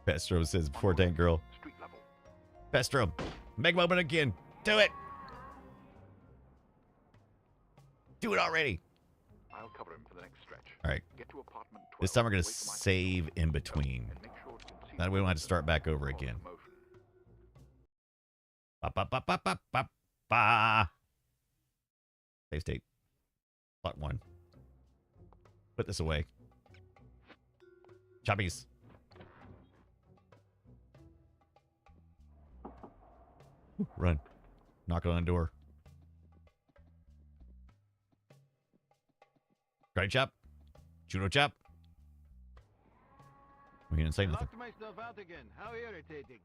Pestro says before Tank Girl. Street level. Pestro, make him open again. Do it. Do it already. I'll cover him for the next stretch. All right. Get to apartment 12. This time we're going to Wait for my save in between. and make sure it can see That way we don't have to start back over again. motion. Ba, ba, ba, ba, ba, ba, ba. Save state. Plot 1. Put this away. Choppies. Run. Knock on the door. Karate chop. Judo chop. We didn't say I nothing. locked myself out again. How irritating.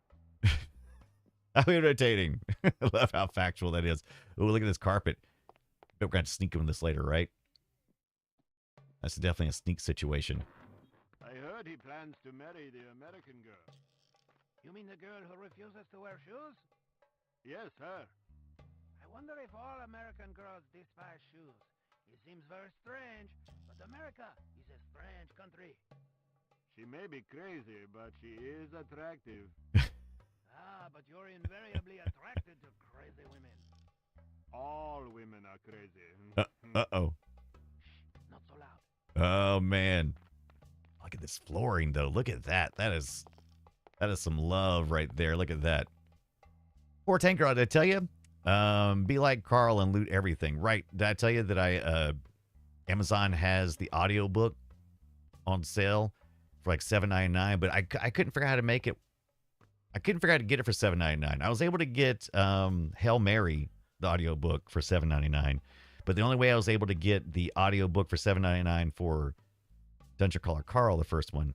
How irritating. I love how factual that is. Oh, look at this carpet. We're going to sneak on this later, right? That's definitely a sneak situation. I heard he plans to marry the American girl. You mean the girl who refuses to wear shoes? Yes, her. I wonder if all American girls despise shoes. It seems very strange, but America is a strange country. She may be crazy, but she is attractive. Ah, but you're invariably attracted to crazy women. All women are crazy. Uh-oh. Not so loud. Oh, man. Look at this flooring, though. Look at that. That is some love right there. Look at that. Poor Tank Girl, did I tell you? Be like Carl and loot everything. Right. Did I tell you that Amazon has the audiobook on sale for like $7.99, but I couldn't figure out how to make it. I couldn't figure out how to get it for $7.99. I was able to get Hail Mary, the audiobook, for $7.99, but the only way I was able to get the audiobook for $7.99 for Dungeon Crawler Carl, the first one,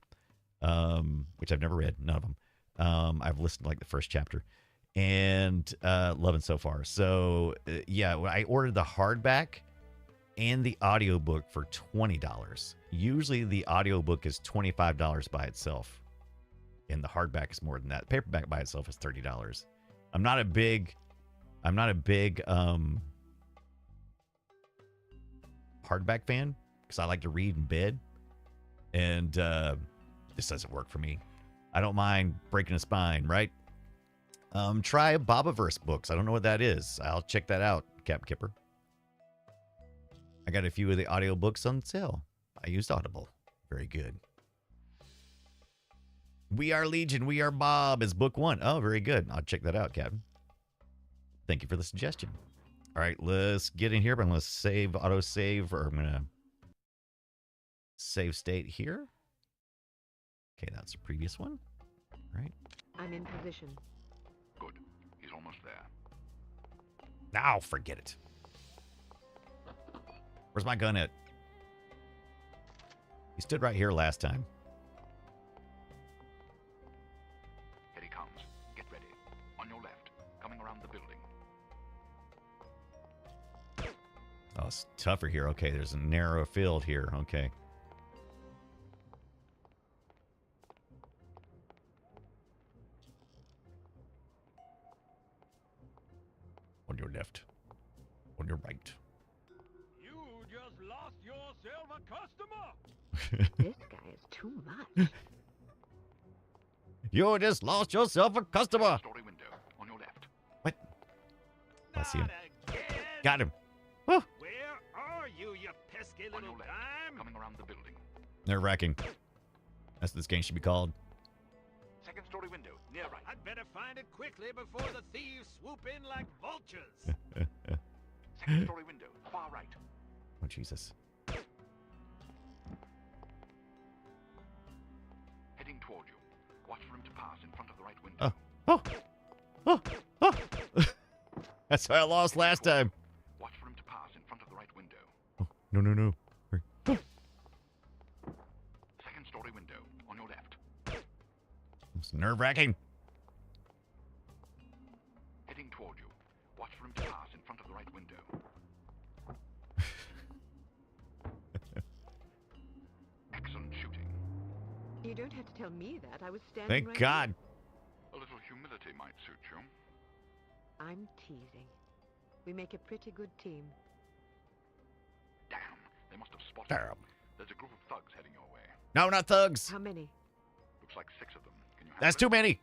which I've never read, none of them. I've listened to like the first chapter. And loving so far. So, yeah, I ordered the hardback and the audiobook for $20. Usually the audiobook is $25 by itself. And the hardback is more than that. Paperback by itself is $30. I'm not a big hardback fan because I like to read in bed. And this doesn't work for me. I don't mind breaking a spine, right? Try Bobaverse books. I don't know what that is. I'll check that out, Cap Kipper. I got a few of the audiobooks on sale. I used Audible. Very good. We Are Legion, We Are Bob is book 1. Oh, very good. I'll check that out, Captain. Thank you for the suggestion. All right, let's get in here, but I'm going to save, autosave, or I'm going to save state here. Okay, that's the previous one. All right. I'm in position. Good. He's almost there. Now forget it. Where's my gun at? He stood right here last time. Here he comes. Get ready. On your left. Coming around the building. Oh, it's tougher here. Okay, there's a narrow field here. Okay. On your left. On your right. You just lost yourself a customer! This guy is too much. You just lost yourself a customer. Story window. On your left. What? I see him. Not again! Got him. Woo. Where are you, you pesky On little your left. dime? Coming around the building. Nerve-wracking. That's what this game should be called. Second story window. Near right. I'd better find it quickly before the thieves swoop in like vultures. Second story window. Far right. Oh, Jesus. Heading toward you. Watch for him to pass in front of the right window. Oh. That's how I lost last time. Watch for him to pass in front of the right window. Oh, no, no, no. Hurry. Oh. Second story window. On your left. It's nerve-wracking. Heading toward you. Watch for him to pass in front of the right window. Excellent shooting. You don't have to tell me that. I was standing Thank right God. A little humility might suit you. here. I'm teasing. We make a pretty good team. Damn, they must have spotted Damn. you. There's a group of thugs heading your way. No, not thugs. How many? Looks like 6 of them. Can you handle That's it? too many.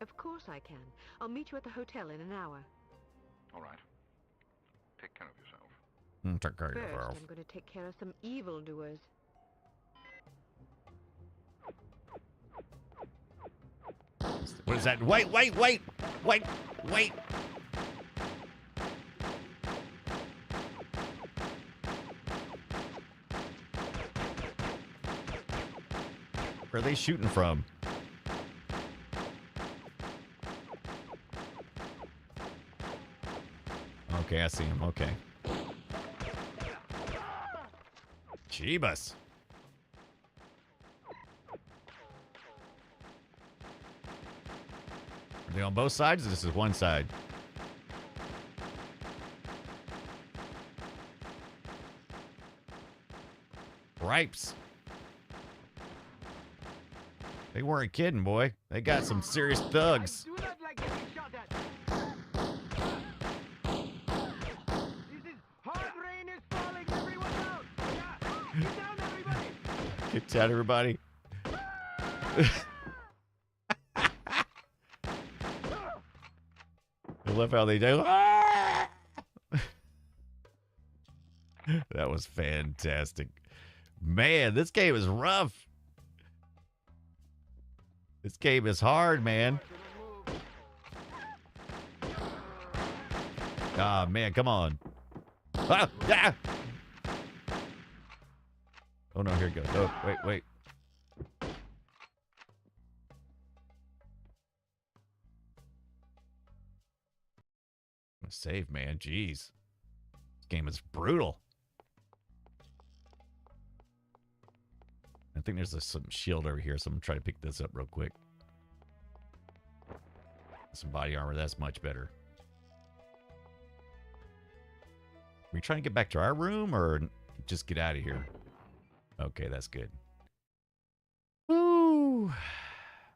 Of course I can. I'll meet you at the hotel in an hour. All right. Take care of yourself. Take care of First, yourself. I'm going to take care of some evildoers. What is that? Wait. Where are they shooting from? Okay, I see him. Okay. Jeebus. Are they on both sides? Or this is one side. Ripes. They weren't kidding, boy. They got some serious thugs. I do not like getting shot at. This is hard rain is falling. Everyone down. Yeah. Get down, everybody. Get down, everybody. I love how they do. That was fantastic. Man, this game is rough. This game is hard, man. Ah, man, come on. Ah, ah. Oh, no, here it goes. Oh, wait. Save, man. Jeez. This game is brutal. I think there's some shield over here, so I'm going to try to pick this up real quick. Some body armor. That's much better. Are we trying to get back to our room or just get out of here? Okay, that's good. Woo!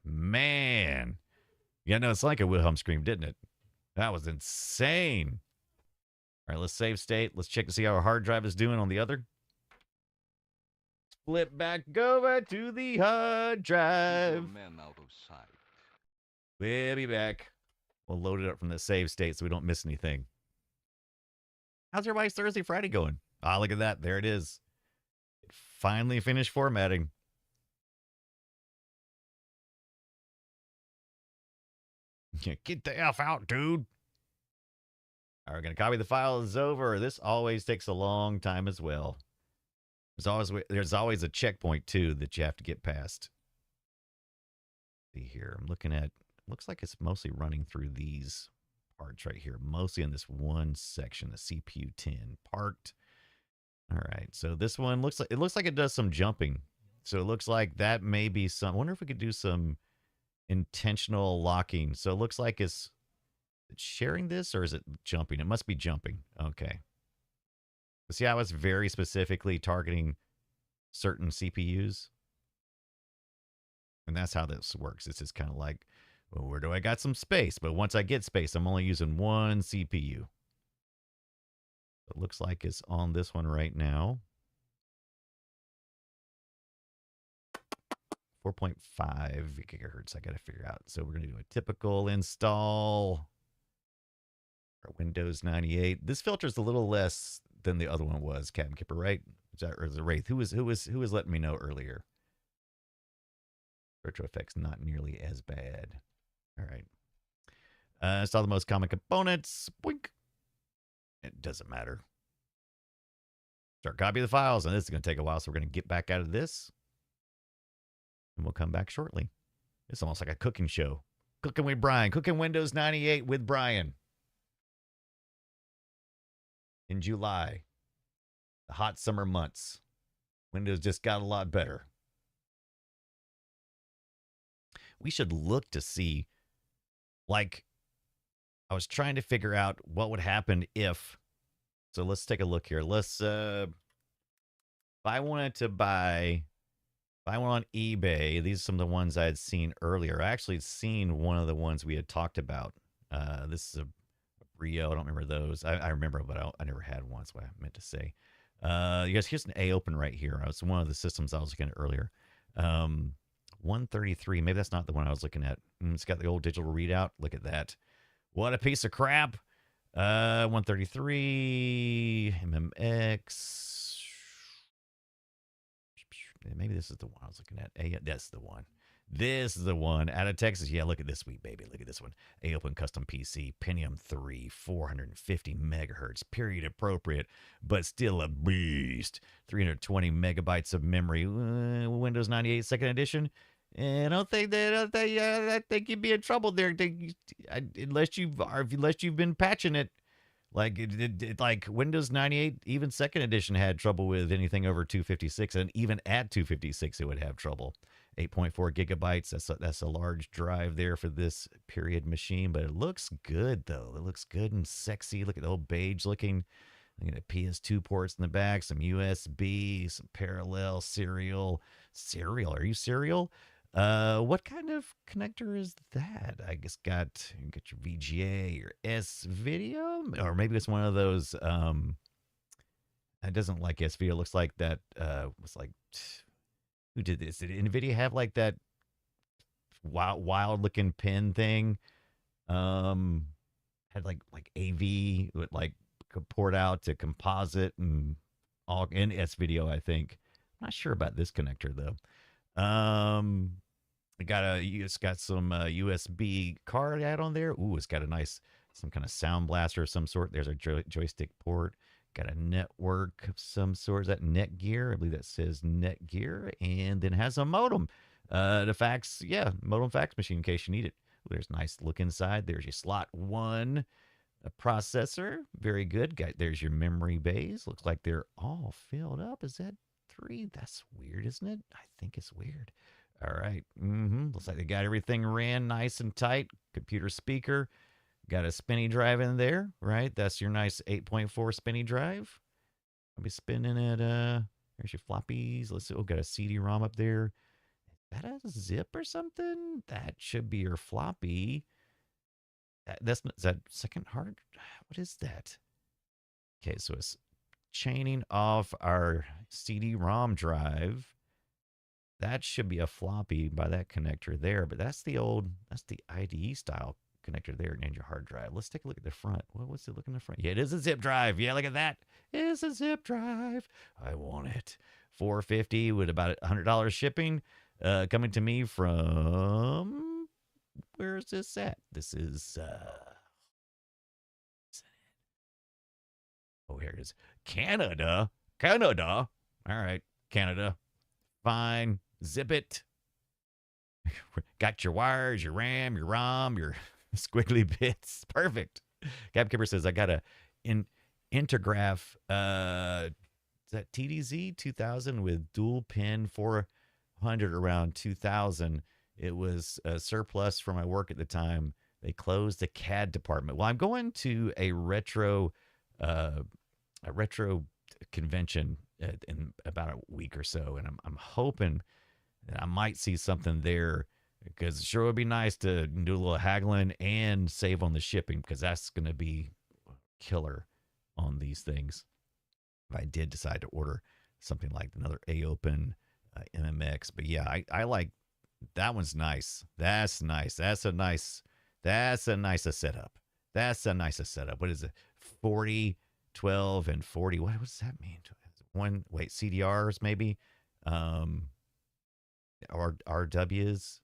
Man. Yeah, no, it's like a Wilhelm scream, didn't it? That was insane. All right, let's save state. Let's check to see how our hard drive is doing on the other. Flip back over to the hard drive. Men out of sight. We'll be back. We'll load it up from the save state so we don't miss anything. How's everybody's Thursday, Friday going? Ah, look at that. There it is. It finally finished formatting. Get the F out, dude. All right, we're going to copy the file. It's over. This always takes a long time as well. There's always a checkpoint, too, that you have to get past. See here. I'm looking at, looks like it's mostly running through these parts right here. Mostly in this one section, the CPU 10 parked. All right. So this one looks like it does some jumping. So it looks like that may be some, I wonder if we could do some intentional locking. So it looks like it's sharing this or is it jumping? It must be jumping. Okay. See how it's very specifically targeting certain CPUs? And that's how this works. It's just kind of like, well, where do I got some space? But once I get space, I'm only using one CPU. It looks like it's on this one right now. 4.5 gigahertz I got to figure out. So we're going to do a typical install. Our Windows 98. This filter is a little less than the other one was, Captain Kipper, right? Or is it Wraith? Who was letting me know earlier? Retro effects not nearly as bad. All right. Install the most common components. Boink. It doesn't matter. Start copy the files, and this is going to take a while, so we're going to get back out of this. And we'll come back shortly. It's almost like a cooking show. Cooking with Brian. Cooking Windows 98 with Brian. In July. The hot summer months. Windows just got a lot better. we should look to see, like, I was trying to figure out what would happen if, so let's take a look here. Let's, if I wanted to buy, if I went on eBay, these are some of the ones I had seen earlier. I actually had seen one of the ones we had talked about. This is a Rio. I don't remember those. I remember, but I never had one. That's what I meant to say. You guys, here's an A open right here. It's one of the systems I was looking at earlier. 133. Maybe that's not the one I was looking at. It's got the old digital readout. Look at that. What a piece of crap. 133 MMX. Maybe this is the one I was looking at. That's the one. This is the one out of Texas. Yeah, look at this sweet baby. Look at this one. A Open Custom PC, Pentium 3, 450 megahertz, period appropriate, but still a beast. 320 megabytes of memory. Windows 98 Second Edition. I don't think that. I think you'd be in trouble there, unless you've been patching it. Like like Windows 98, even Second Edition had trouble with anything over 256, and even at 256, it would have trouble. 8.4 gigabytes. That's a large drive there for this period machine, but it looks good though. It looks good and sexy. Look at the old beige looking. Look at the PS2 ports in the back, some USB, some parallel serial. Serial? Are you serial? What kind of connector is that? I guess got your VGA, your S video, or maybe it's one of those. It doesn't like S video. It looks like that. Was like, who did this? Did NVIDIA have like that wild looking pin thing? Had like AV would like could port out to composite and all in S video. I think. I'm not sure about this connector though. It's got some USB card add on there. Ooh, it's got a nice, some kind of sound blaster of some sort. There's a joystick port. Got a network of some sort. Is that Netgear? I believe that says Netgear. And then has a modem. The fax, modem fax machine in case you need it. There's a nice look inside. There's your slot 1 processor. Very good. There's your memory bays. Looks like they're all filled up. Is that 3? That's weird, isn't it? I think it's weird. All right. Looks like they got everything ran nice and tight. Computer speaker. Got a spinny drive in there, right? That's your nice 8.4 spinny drive. I'll be spinning it. There's your floppies. Let's see. Oh, got a CD-ROM up there. Is that a zip or something? That should be your floppy. Is that second hard? What is that? Okay, so it's chaining off our CD-ROM drive. That should be a floppy by that connector there, but that's the IDE style connector there and your hard drive. Let's take a look at the front. What's it look in the front? Yeah, it is a zip drive. Yeah, look at that. It's a zip drive. I want it. $450 with about $100 shipping. Coming to me from, where is this at? This is oh, here it is. Canada. All right, Canada. Fine. Zip it. Got your wires, your RAM, your ROM, your squiggly bits. Perfect. Gapkeeper says, I got a Intergraph, is that TDZ 2000 with dual pin 400 around 2000. It was a surplus for my work at the time. They closed the CAD department. Well, I'm going to a retro convention in about a week or so, and I'm hoping that I might see something there, because it sure would be nice to do a little haggling and save on the shipping, because that's going to be killer on these things. If I did decide to order something like another A-Open MMX, but yeah, I like that one's nice. That's nice. That's a nice setup. That's a nicer setup. What is it? 40, 12, and 40. What does that mean? CDRs maybe, or RWs.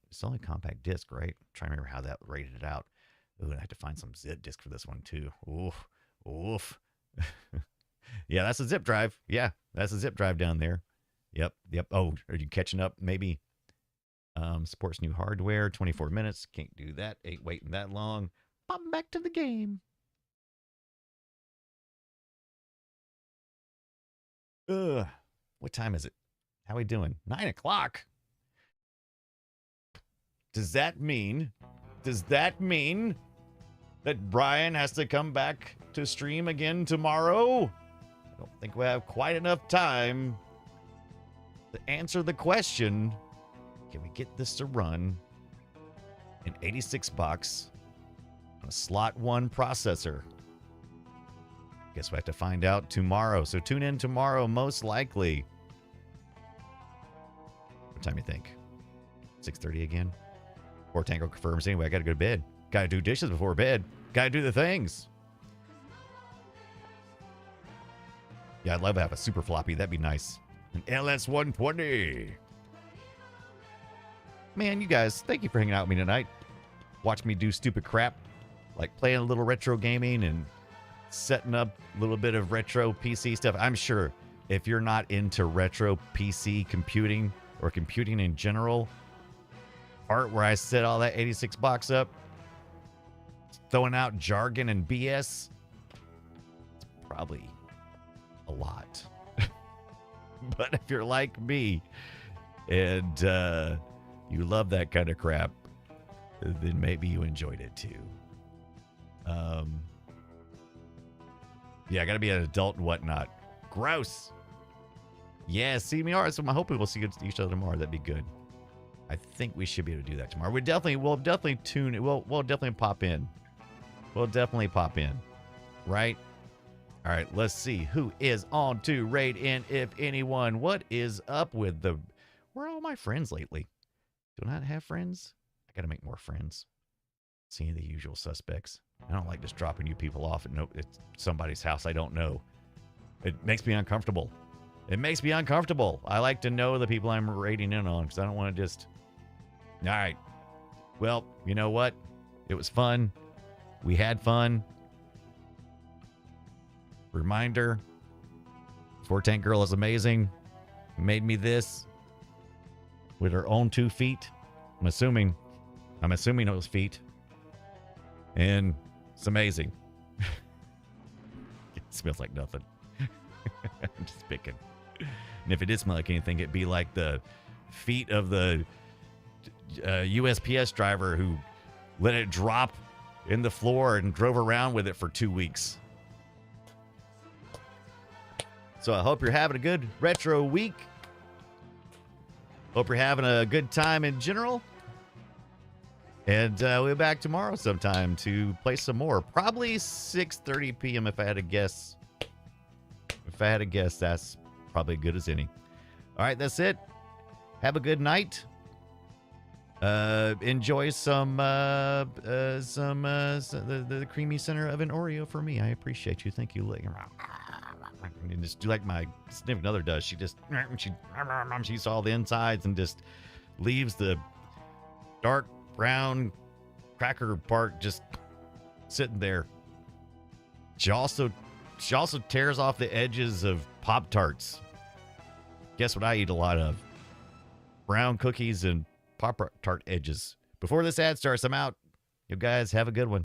It's only compact disc, right? I'm trying to remember how that rated it out. Ooh, I have to find some zip disc for this one too. Oof. Yeah, that's a zip drive. Yeah, that's a zip drive down there. Yep. Oh, are you catching up? Maybe. Supports new hardware. 24 minutes. Can't do that. Ain't waiting that long. Pop back to the game. What time is it? How we doing? 9 o'clock. Does that mean that Brian has to come back to stream again tomorrow? I don't think we have quite enough time to answer the question. Can we get this to run in 86 bucks on a slot 1 processor? Guess we have to find out tomorrow. So tune in tomorrow, most likely. What time you think? 6:30 again? Or Tango confirms. Anyway, I got to go to bed. Got to do dishes before bed. Got to do the things. Yeah, I'd love to have a super floppy. That'd be nice. An LS120. Man, you guys, thank you for hanging out with me tonight. Watch me do stupid crap, like playing a little retro gaming and setting up a little bit of retro PC stuff. I'm sure if you're not into retro PC computing or computing in general, part where I set all that 86 box up, throwing out jargon and BS, it's probably a lot. But if you're like me and you love that kind of crap, then maybe you enjoyed it too. Yeah, I gotta be an adult and whatnot. Gross. Yeah, see me. All right, so I'm hoping we'll see each other tomorrow. That'd be good. I think we should be able to do that tomorrow. We'll definitely tune. We'll definitely pop in. We'll definitely pop in. Right? All right, let's see who is on to raid in, if anyone. What is up with the... Where are all my friends lately? Do I not have friends? I gotta make more friends. Seeing the usual suspects. I don't like just dropping you people off at it's somebody's house I don't know. It makes me uncomfortable. It makes me uncomfortable. I like to know the people I'm raiding in on because I don't want to just... All right. Well, you know what? It was fun. We had fun. Reminder. 4-Tank Girl is amazing. Made me this with her own 2 feet. I'm assuming it was feet. And it's amazing. It smells like nothing. I'm just picking. And if it did smell like anything, it'd be like the feet of the USPS driver who let it drop in the floor and drove around with it for 2 weeks. So I hope you're having a good retro week. Hope you're having a good time in general. And we'll be back tomorrow sometime to play some more. Probably 6:30 p.m. if I had to guess. If I had to guess, that's probably good as any. All right, that's it. Have a good night. Enjoy some the creamy center of an Oreo for me. I appreciate you. Thank you. And just do like my significant other does. She eats all the insides and just leaves the dark brown cracker part just sitting there. She also tears off the edges of Pop-Tarts. Guess what I eat a lot of? Brown cookies and Pop-Tart edges. Before this ad starts, I'm out. You guys have a good one.